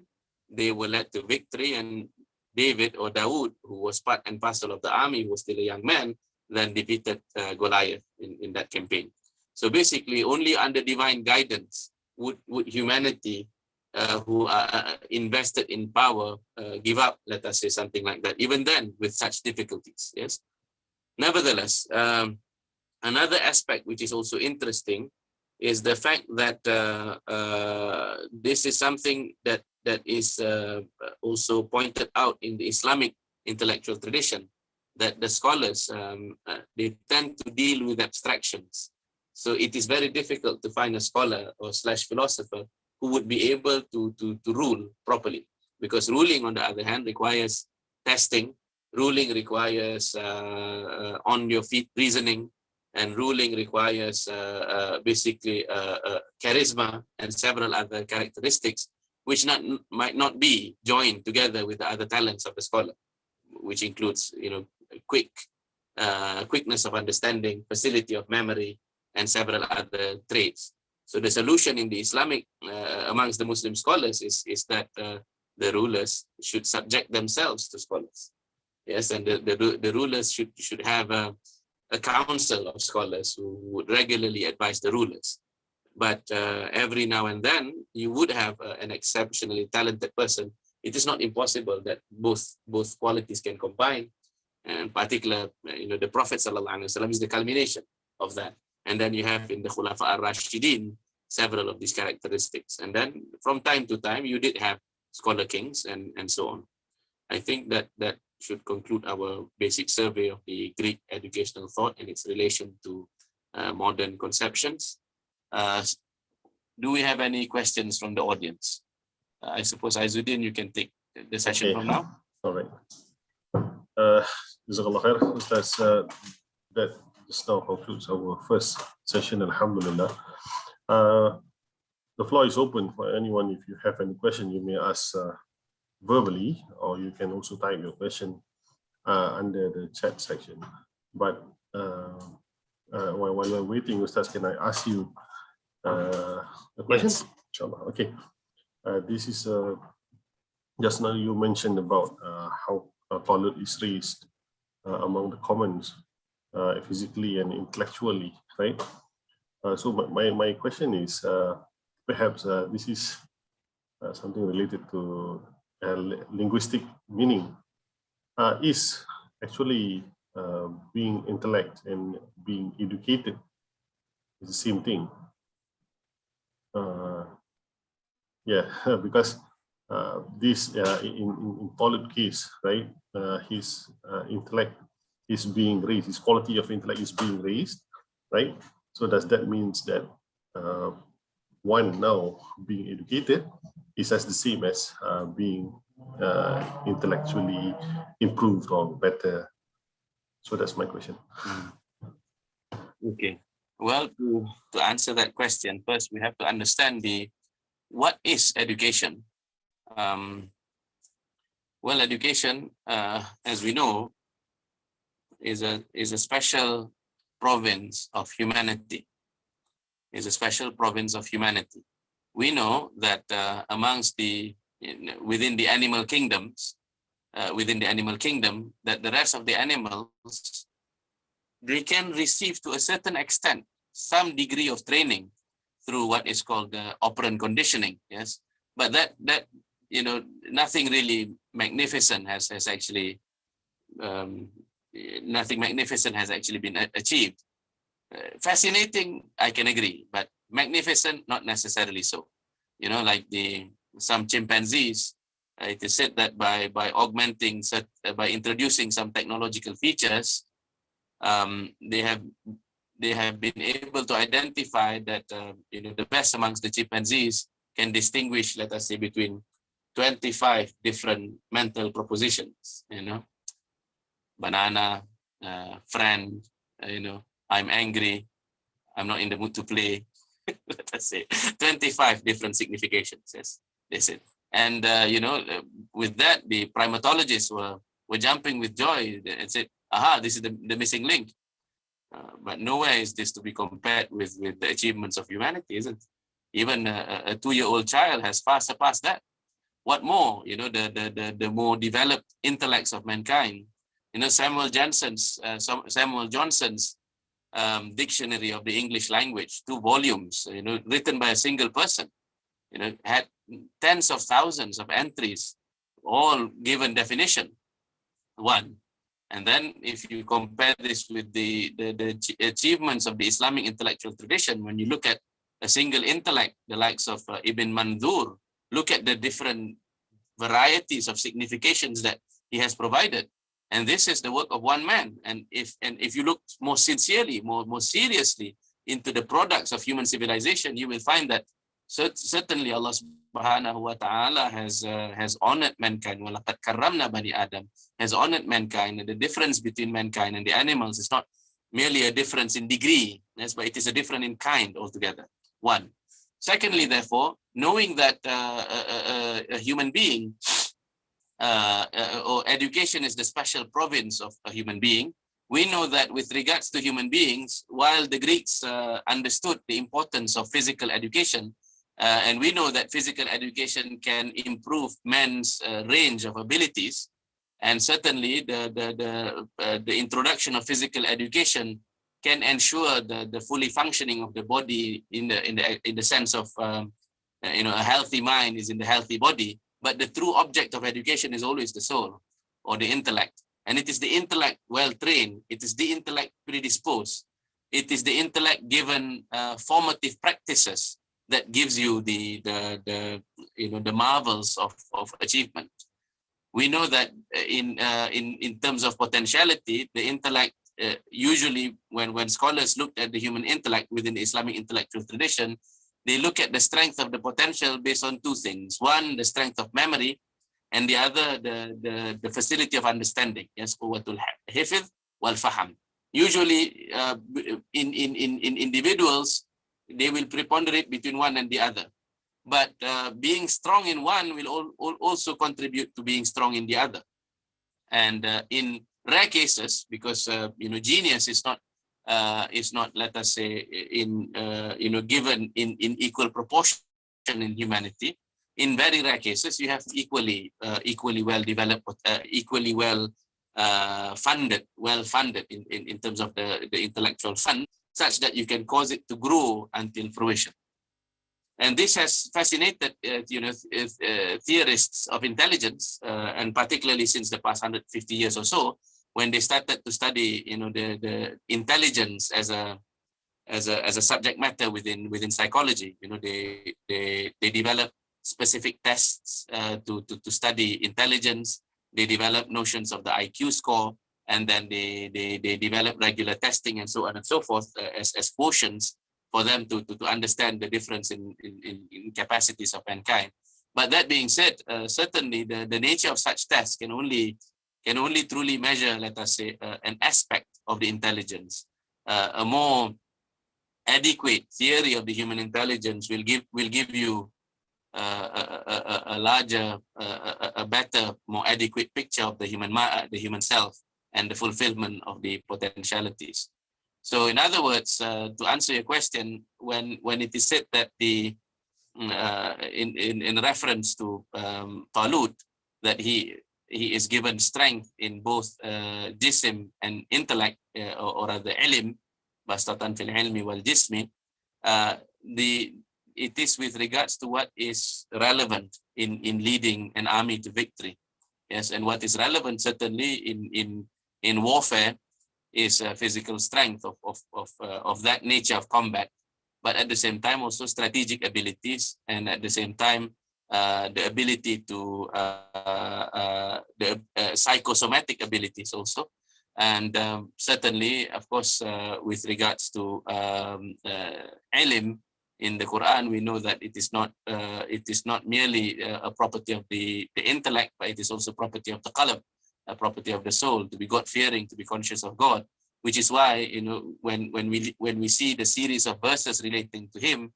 B: they were led to victory. And David or Dawood, who was part and parcel of the army, who was still a young man, then defeated Goliath in that campaign. So basically, only under divine guidance would humanity who are invested in power give up, let us say something like that, even then with such difficulties. Yes. Nevertheless, another aspect which is also interesting is the fact that this is something that is also pointed out in the Islamic intellectual tradition, that the scholars, they tend to deal with abstractions. So it is very difficult to find a scholar or / philosopher who would be able to rule properly, because ruling, on the other hand, requires testing. Ruling requires on your feet reasoning, and ruling requires basically charisma and several other characteristics which might not be joined together with the other talents of the scholar, which includes, quickness of understanding, facility of memory, and several other traits. So the solution in the Islamic, amongst the Muslim scholars, is that the rulers should subject themselves to scholars. Yes, and the rulers should have a council of scholars who would regularly advise the rulers. But every now and then, you would have an exceptionally talented person. It is not impossible that both qualities can combine. And in particular, the Prophet ﷺ is the culmination of that. And then you have in the Khulafa al-Rashidin several of these characteristics. And then from time to time, you did have scholar kings and so on. I think that should conclude our basic survey of the Greek educational thought and its relation to modern conceptions. Do we have any questions from the audience? I suppose, Aizuddin, you can take the session from now.
A: All right. Jazakallah khair, Ustaz. That just now concludes our first session, Alhamdulillah. The floor is open for anyone. If you have any question, you may ask verbally, or you can also type your question under the chat section. But while we're waiting, Ustaz, can I ask you a question?
B: Yes.
A: Inshallah. Okay. This is just now you mentioned about how Talut is raised among the commons, physically and intellectually, right? So my question is, perhaps this is something related to linguistic meaning. Is actually being intellect and being educated is the same thing? Because this in Talut case, right? His intellect is being raised. His quality of intellect is being raised, right? So does that means that one now being educated is as the same as being intellectually improved or better? So that's my question.
B: Okay. Well, to answer that question, first we have to understand what is education. Well, education, as we know, is a special province of humanity. Is a special province of humanity. We know that within the animal kingdoms, that the rest of the animals, they can receive to a certain extent some degree of training through what is called operant conditioning. Yes, but that nothing really magnificent has actually nothing magnificent has actually been achieved. Fascinating, I can agree, but magnificent, not necessarily so. Like some chimpanzees, it is said that by introducing some technological features, they have they have been able to identify that the best amongst the chimpanzees can distinguish, let us say, between 25 different mental propositions. Banana, friend, I'm angry, I'm not in the mood to play. Let us say 25 different significations. Yes, that's it. And with that, the primatologists were jumping with joy and said, "Aha, this is the missing link." But nowhere is this to be compared with the achievements of humanity, isn't it? Even a 2-year-old child has far surpassed that. What more? The more developed intellects of mankind. Samuel Johnson's Dictionary of the English Language, 2 volumes, written by a single person, had tens of thousands of entries, all given definition. 1. And then if you compare this with the achievements of the Islamic intellectual tradition, when you look at a single intellect, the likes of Ibn Mandur, look at the different varieties of significations that he has provided. And this is the work of one man. And if you look more sincerely, more seriously into the products of human civilization, you will find that certainly Allah subhanahu wa ta'ala has honored mankind. وَلَقَدْ كَرَّمْنَا بَنِي آدَمَ, has honored mankind. And the difference between mankind and the animals is not merely a difference in degree, yes, but it is a difference in kind altogether. 1. Secondly, therefore, knowing that a human being or education is the special province of a human being, we know that with regards to human beings, while the Greeks understood the importance of physical education, and we know that physical education can improve man's range of abilities, and certainly the introduction of physical education can ensure the fully functioning of the body in the sense of a healthy mind is in the healthy body. But the true object of education is always the soul or the intellect. And it is the intellect well trained. It is the intellect predisposed. It is the intellect given formative practices that gives you the marvels of achievement. We know that in terms of potentiality, the intellect usually when scholars looked at the human intellect within the Islamic intellectual tradition, they look at the strength of the potential based on 2 things. 1, the strength of memory, and the other, the facility of understanding. Yes, quwwatul hifz wal faham. Usually, in individuals, they will preponderate between one and the other. But being strong in one will also contribute to being strong in the other. And in rare cases, because genius is not, let us say, given in equal proportion in humanity. In very rare cases, you have equally well developed, equally well funded in terms of the intellectual fund, such that you can cause it to grow until fruition. And this has fascinated theorists of intelligence, and particularly since the past 150 years or so, when they started to study the intelligence as a subject matter within psychology. They develop specific tests to study intelligence. They develop notions of the IQ score, and then they develop regular testing and so on and so forth as quotients for them to understand the difference in capacities of mankind. But that being said, certainly the nature of such tests can only truly measure, let us say, an aspect of the intelligence. A more adequate theory of the human intelligence will give you a larger, a better, more adequate picture of the human self and the fulfillment of the potentialities. So, in other words, to answer your question, when it is said that in reference to Talut, that he is given strength in both jism and intellect, or rather ilm, bastatan fil ilmi wal jismi, it is with regards to what is relevant in leading an army to victory. Yes, and what is relevant certainly in warfare is physical strength of that nature of combat, but at the same time also strategic abilities, and at the same time the ability to the psychosomatic abilities also, And certainly, of course, with regards to ilm in the Quran, we know that it is not merely a property of the intellect, but it is also property of the qalb, a property of the soul, to be God-fearing, to be conscious of God. Which is why, when we see the series of verses relating to him,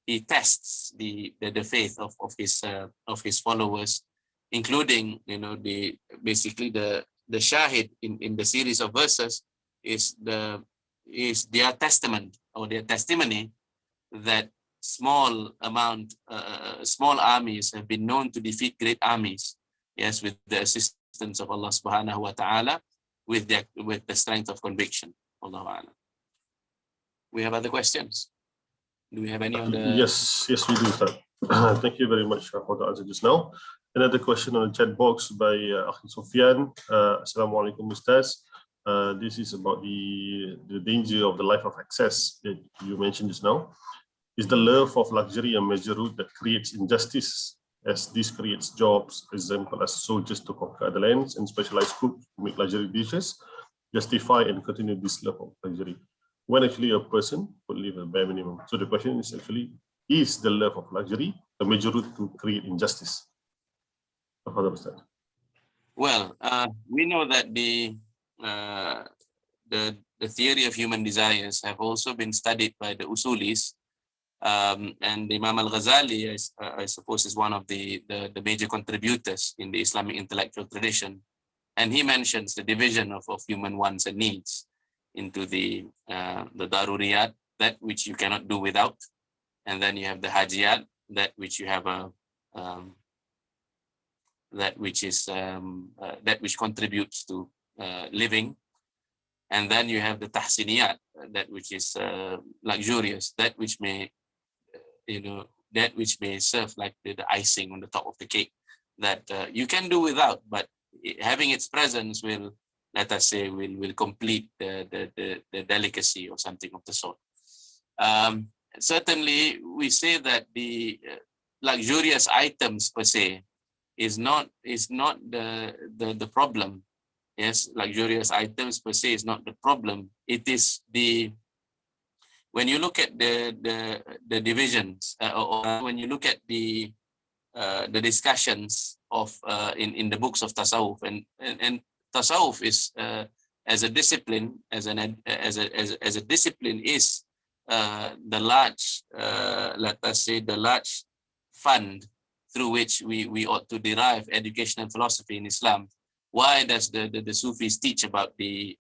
B: he tests the faith of his followers, including basically the shahid in the series of verses is their testament or their testimony that small armies have been known to defeat great armies, yes, with the assistance of Allah subhanahu wa ta'ala, with the strength of conviction. Allahu a'lam. We have other questions. Do we have any on the...
A: Yes, we do, sir. Thank you very much for the answer just now. Another question on the chat box by Akhi Sufyan. Assalamualaikum Ustaz. This is about the danger of the life of excess that you mentioned just now. Is the love of luxury a major root that creates injustice, as this creates jobs, example as soldiers to conquer the lands and specialized cooks to make luxury dishes, justify and continue this love of luxury, when actually a person could live a bare minimum? So the question is actually, is the love of luxury a major root to create injustice?
B: Well, we know that the theory of human desires have also been studied by the Usulis, and Imam Al-Ghazali, I suppose, is one of the major contributors in the Islamic intellectual tradition, and he mentions the division of human wants and needs into the daruriyat, that which you cannot do without, and then you have the hajiyat, that which you have that which contributes to living, and then you have the tahsiniyat, that which is luxurious, that which may serve like the icing on the top of the cake, that you can do without, but having its presence will, let us say, will complete the delicacy or something of the sort. Certainly, we say that the luxurious items per se is not the problem. Yes, luxurious items per se is not the problem. It is when you look at the divisions, or when you look at the discussions of in the books of tasawwuf, and tasawwuf is as a discipline, as a discipline, is the large, let us say, the large fund through which we ought to derive education and philosophy in Islam. Why does the Sufis teach about the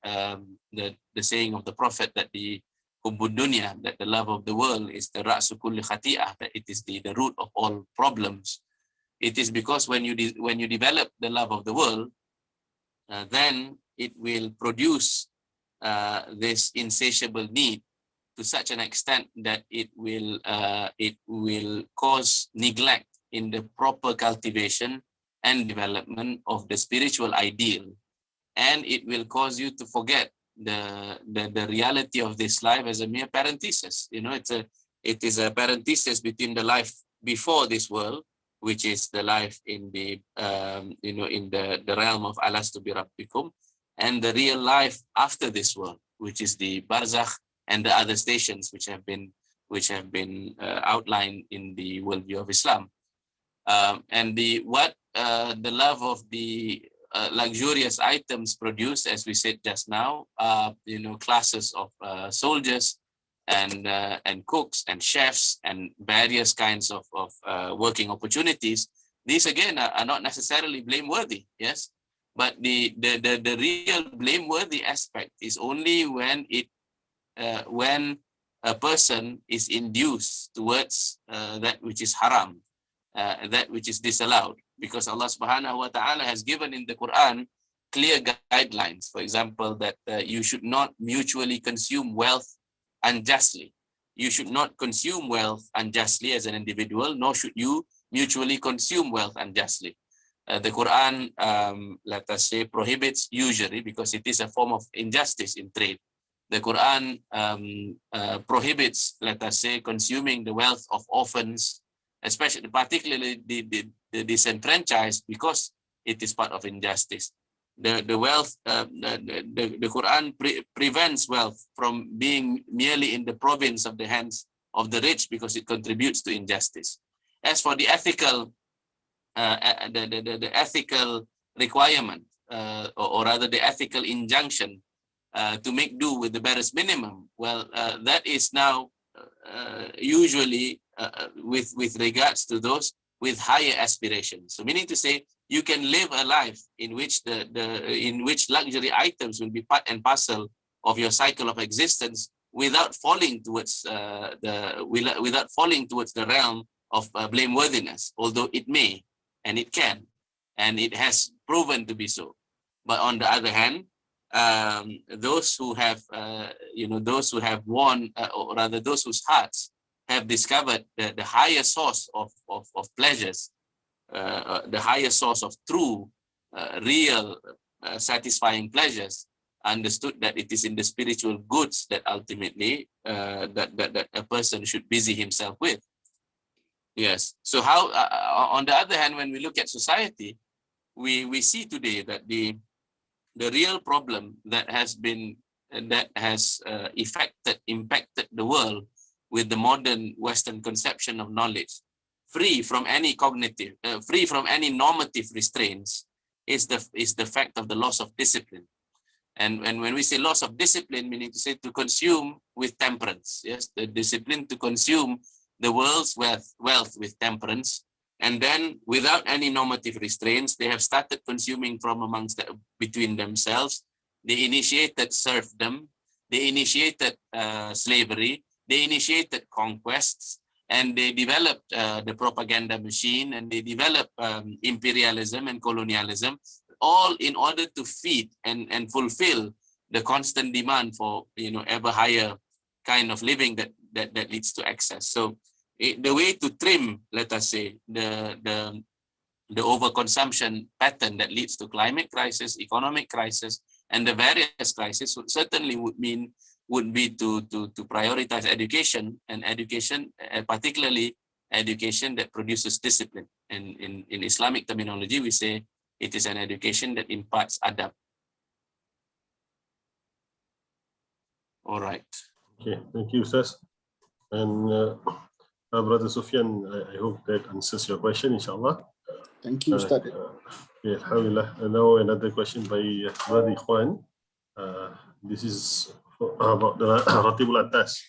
B: saying of the Prophet that the hubbud dunya, that the love of the world is the ra'su kulli khati'ah, that it is the root of all problems? It is because when you develop the love of the world, then it will produce this insatiable need to such an extent that it will cause neglect in the proper cultivation and development of the spiritual ideal, and it will cause you to forget the reality of this life as a mere parenthesis. It is a parenthesis between the life before this world, which is the life in the in the realm of alastu bi rabbikum, and the real life after this world, which is the barzakh and the other stations which have been outlined in the worldview of Islam. And the love of the luxurious items produced, as we said just now, classes of soldiers and cooks and chefs and various kinds of working opportunities. These again are not necessarily blameworthy, yes, but the real blameworthy aspect is only when a person is induced towards that which is haram, that which is disallowed, because Allah subhanahu wa ta'ala has given in the Quran clear guidelines. For example, that you should not mutually consume wealth unjustly. You should not consume wealth unjustly as an individual, nor should you mutually consume wealth unjustly. The Quran, let us say, prohibits usury because it is a form of injustice in trade. The Quran prohibits, let us say, consuming the wealth of orphans, particularly the disenfranchised, because it is part of injustice. the wealth, the Quran prevents wealth from being merely in the province of the hands of the rich because it contributes to injustice. As for the ethical, the ethical requirement, or rather the ethical injunction to make do with the barest minimum, well, that is now usually with regards to those with higher aspirations. So meaning to say, you can live a life in which in which luxury items will be part and parcel of your cycle of existence without falling towards the realm of blameworthiness, although it may and it can, and it has proven to be so. But on the other hand, those who have those who have won, or rather those whose hearts have discovered the higher source of pleasures, the higher source of true, real, satisfying pleasures, understood that it is in the spiritual goods that ultimately that a person should busy himself with. Yes. So how, on the other hand, when we look at society, we see today that the real problem that has impacted the world with the modern Western conception of knowledge, free from any cognitive, free from any normative restraints, is the fact of the loss of discipline. And when we say loss of discipline, meaning to say to consume with temperance, yes, the discipline to consume the world's wealth with temperance, and then without any normative restraints, they have started consuming from between themselves. They initiated serfdom, they initiated slavery, they initiated conquests, and they developed the propaganda machine, and they developed imperialism and colonialism, all in order to feed and fulfill the constant demand for ever higher kind of living that leads to excess. So the way to trim, let us say, the overconsumption pattern that leads to climate crisis, economic crisis, and the various crises certainly would be to prioritize education, and education, particularly education that produces discipline. And in Islamic terminology, we say it is an education that imparts adab. All right.
A: Okay, thank you, Ustaz. And Brother Sufyan, I hope that answers your question, inshallah.
C: Thank you, Ustaz.
A: Yeah, alhamdulillah. And now another question by Brother Ikhwan. This is about the Al-Attas,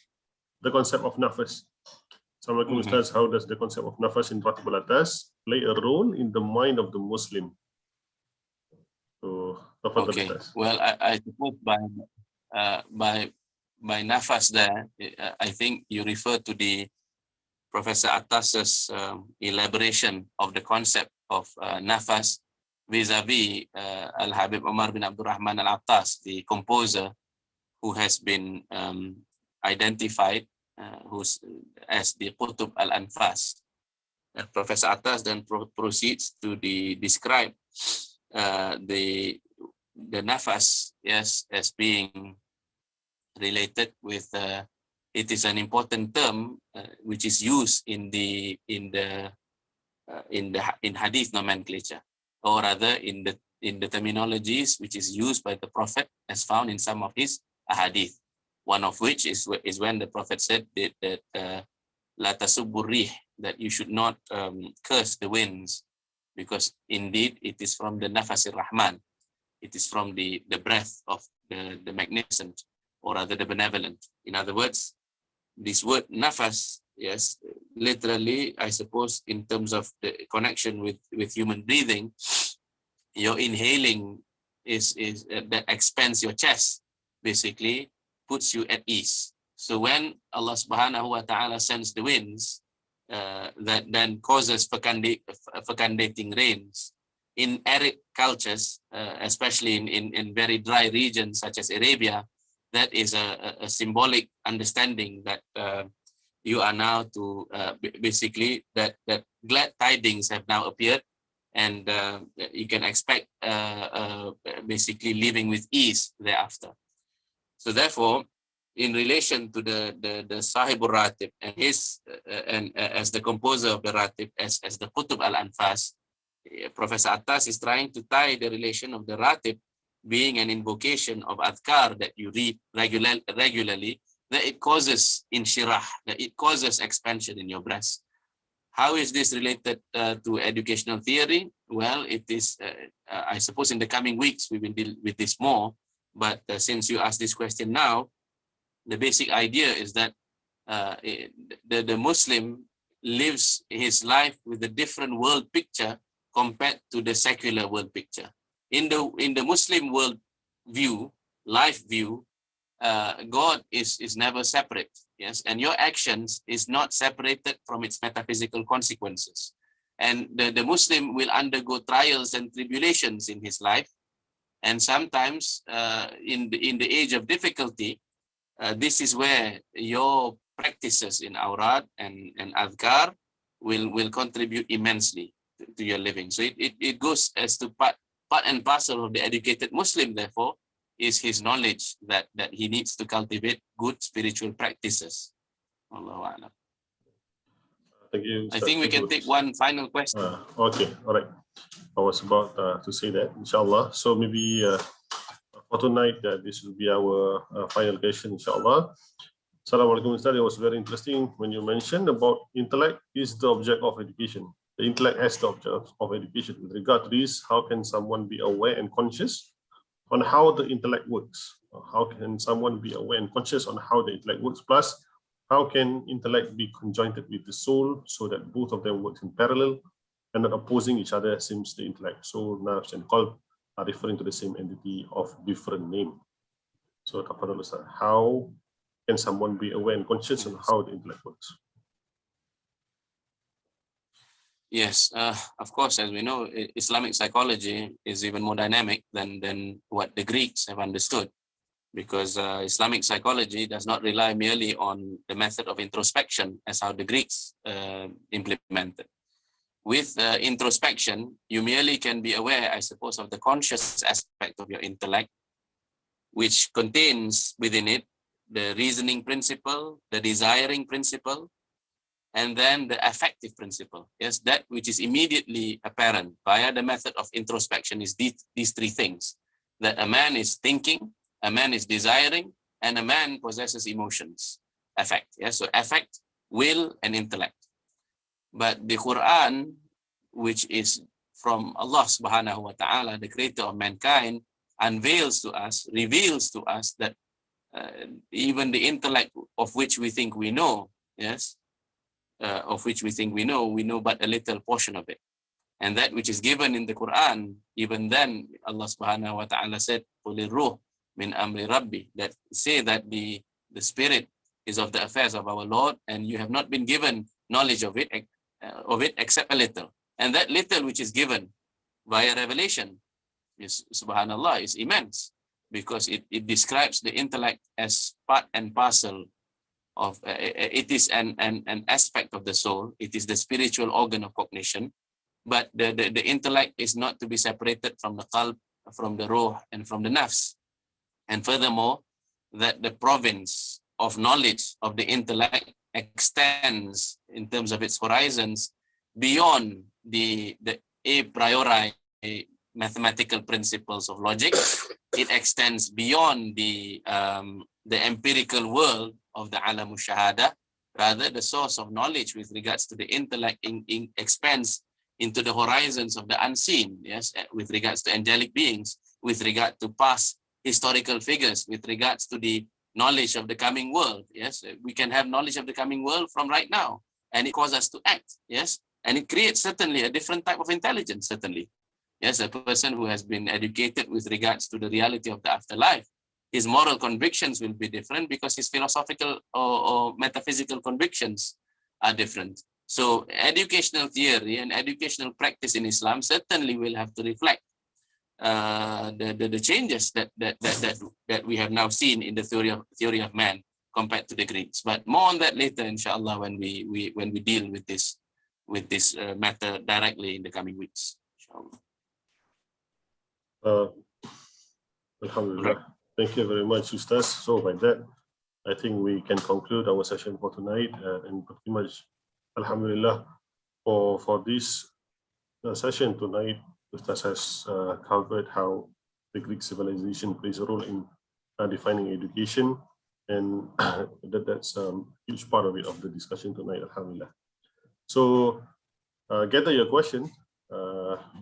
A: the concept of nafas. Assalamualaikum, Ustaz. How does the concept of nafas in Al-Attas play a role in the mind of the Muslim? So,
B: okay. Well, I suppose by nafas there, I think you refer to the Professor Al-Attas's elaboration of the concept of nafas vis-a-vis Al-Habib Umar bin Abdul Rahman Al-Attas, the composer who has been identified as the Qutub Al-Anfas. Professor Al-Attas then proceeds to describe the nafas, yes, as being related with it is an important term which is used in hadith nomenclature, or rather in the terminologies which is used by the Prophet as found in some of his hadith. One of which is when the Prophet said that la tasubbu rih, that you should not curse the winds, because indeed it is from the nafasir rahman, it is from the breath of the magnificent, or rather the benevolent. In other words, this word nafas, yes, literally, I suppose, in terms of the connection with human breathing, your inhaling is that expands your chest, basically puts you at ease. So when Allah subhanahu wa ta'ala sends the winds that then causes fecundating rains in arid cultures, especially in very dry regions such as Arabia, that is a symbolic understanding that you are now to basically that glad tidings have now appeared, and you can expect basically living with ease thereafter. So therefore, in relation to the Sahibul Ratib and his and as the composer of the Ratib, as the Qutub Al-Anfas, Professor Attas is trying to tie the relation of the ratib being an invocation of adhkar that you read regularly, that it causes inshirah, that it causes expansion in your breast. How is this related to educational theory? Well, it is, I suppose in the coming weeks we will deal with this more, but since you asked this question now, the basic idea is that the Muslim lives his life with a different world picture compared to the secular world picture. In the Muslim world view, life view, God is never separate, yes, and your actions is not separated from its metaphysical consequences. And the Muslim will undergo trials and tribulations in his life, and sometimes in the age of difficulty, this is where your practices in awrad and adhkar will contribute immensely to your living. So it goes as to part and parcel of the educated Muslim, therefore, is his knowledge that he needs to cultivate good spiritual practices. Allahu A'lam.
A: Thank you.
B: I think we can take one final question.
A: Okay, all right. I was about to say that, inshallah. So maybe for tonight, this will be our final question, inshallah. Assalamualaikum, Ustaz. It was very interesting when you mentioned about intellect is the object of education. The intellect as the object of education. With regard to this, how can someone be aware and conscious on how the intellect works? How can someone be aware and conscious on how the intellect works? Plus, how can intellect be conjoined with the soul so that both of them work in parallel and not opposing each other, since the intellect, soul, nerves, and qalb are referring to the same entity of different name? So, how can someone be aware and conscious on how the intellect works?
B: Yes, of course, as we know, Islamic psychology is even more dynamic than what the Greeks have understood, because Islamic psychology does not rely merely on the method of introspection as how the Greeks implemented. With introspection, you merely can be aware, I suppose, of the conscious aspect of your intellect, which contains within it the reasoning principle, the desiring principle, and then the affective principle. Yes, that which is immediately apparent via the method of introspection is these three things: that a man is thinking, a man is desiring, and a man possesses emotions, affect. Yes, so affect, will, and intellect. But the Quran, which is from Allah subhanahu wa ta'ala, the creator of mankind, unveils to us, reveals to us that even the intellect of which we think we know, yes, we know but a little portion of it. And that which is given in the Quran, even then Allah subhanahu wa ta'ala said, "Qulir ruh min amri rabbi," that say that the spirit is of the affairs of our Lord, and you have not been given knowledge of it except a little. And that little which is given via revelation is, subhanallah, is immense, because it describes the intellect as part and parcel of it is an aspect of the soul. It is the spiritual organ of cognition, but the intellect is not to be separated from the qalb, from the ruh, and from the nafs. And furthermore, that the province of knowledge of the intellect extends in terms of its horizons beyond the a priori mathematical principles of logic. It extends beyond the empirical world of the alamu shahada. Rather, the source of knowledge with regards to the intellect expands into the horizons of the unseen, yes, with regards to angelic beings, with regard to past historical figures, with regards to the knowledge of the coming world. Yes, we can have knowledge of the coming world from right now, and it causes us to act. Yes, and it creates certainly a different type of intelligence. Certainly, yes, a person who has been educated with regards to the reality of the afterlife, his moral convictions will be different because his philosophical or metaphysical convictions are different. So educational theory and educational practice in Islam certainly will have to reflect the changes that we have now seen in the theory of man compared to the Greeks. But more on that later, inshallah, when we deal with this matter directly in the coming weeks. Inshallah.
A: Alhamdulillah. Right. Thank you very much, Ustaz. So by that, I think we can conclude our session for tonight, and pretty much, alhamdulillah, for this the session tonight, Ustaz has covered how the Greek civilization plays a role in defining education, and that's a huge part of it, of the discussion tonight, alhamdulillah. So gather your question.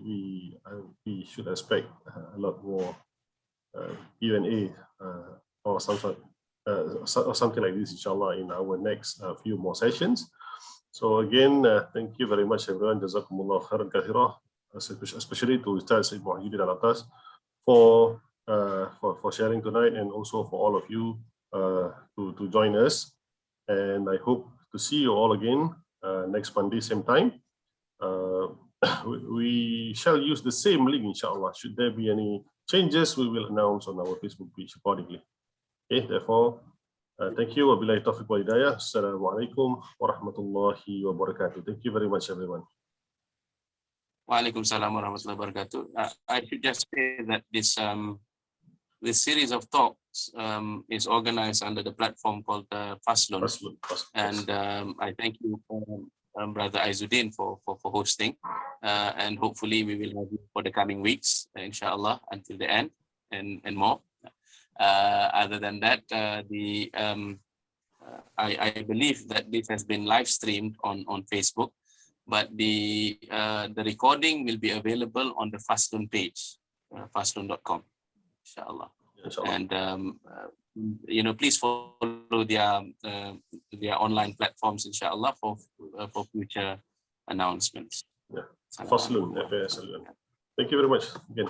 A: We should expect a lot more Q&A or some sort, or something like this, inshallah, in our next few more sessions. So again, thank you very much, everyone. Jazakumullah khairan kathira, especially to Ustaz Syed Muhiyuddin Al-Attas for sharing tonight, and also for all of you to join us. And I hope to see you all again next Monday, same time. We shall use the same link, inshallah. Should there be any changes, we will announce on our Facebook page accordingly. Okay, therefore, thank you. Wabillahi taufiq wa hidayah. Assalamu alaikum wa rahmatullahi wa barakatuh. Thank you very much, everyone.
B: Waalaikumsalam warahmatullahi wabarakatuh. I should just say that this series of talks is organized under the platform called Faslun. And I thank you, Brother Aizuddin, for hosting. And hopefully we will have you for the coming weeks, inshallah, until the end and more. Other than that, I believe that this has been live streamed on Facebook, but the recording will be available on the Faslun page, faslun.com, inshallah. And please follow their online platforms, inshallah, for future announcements.
A: Yeah. Faslun. Thank you very much again.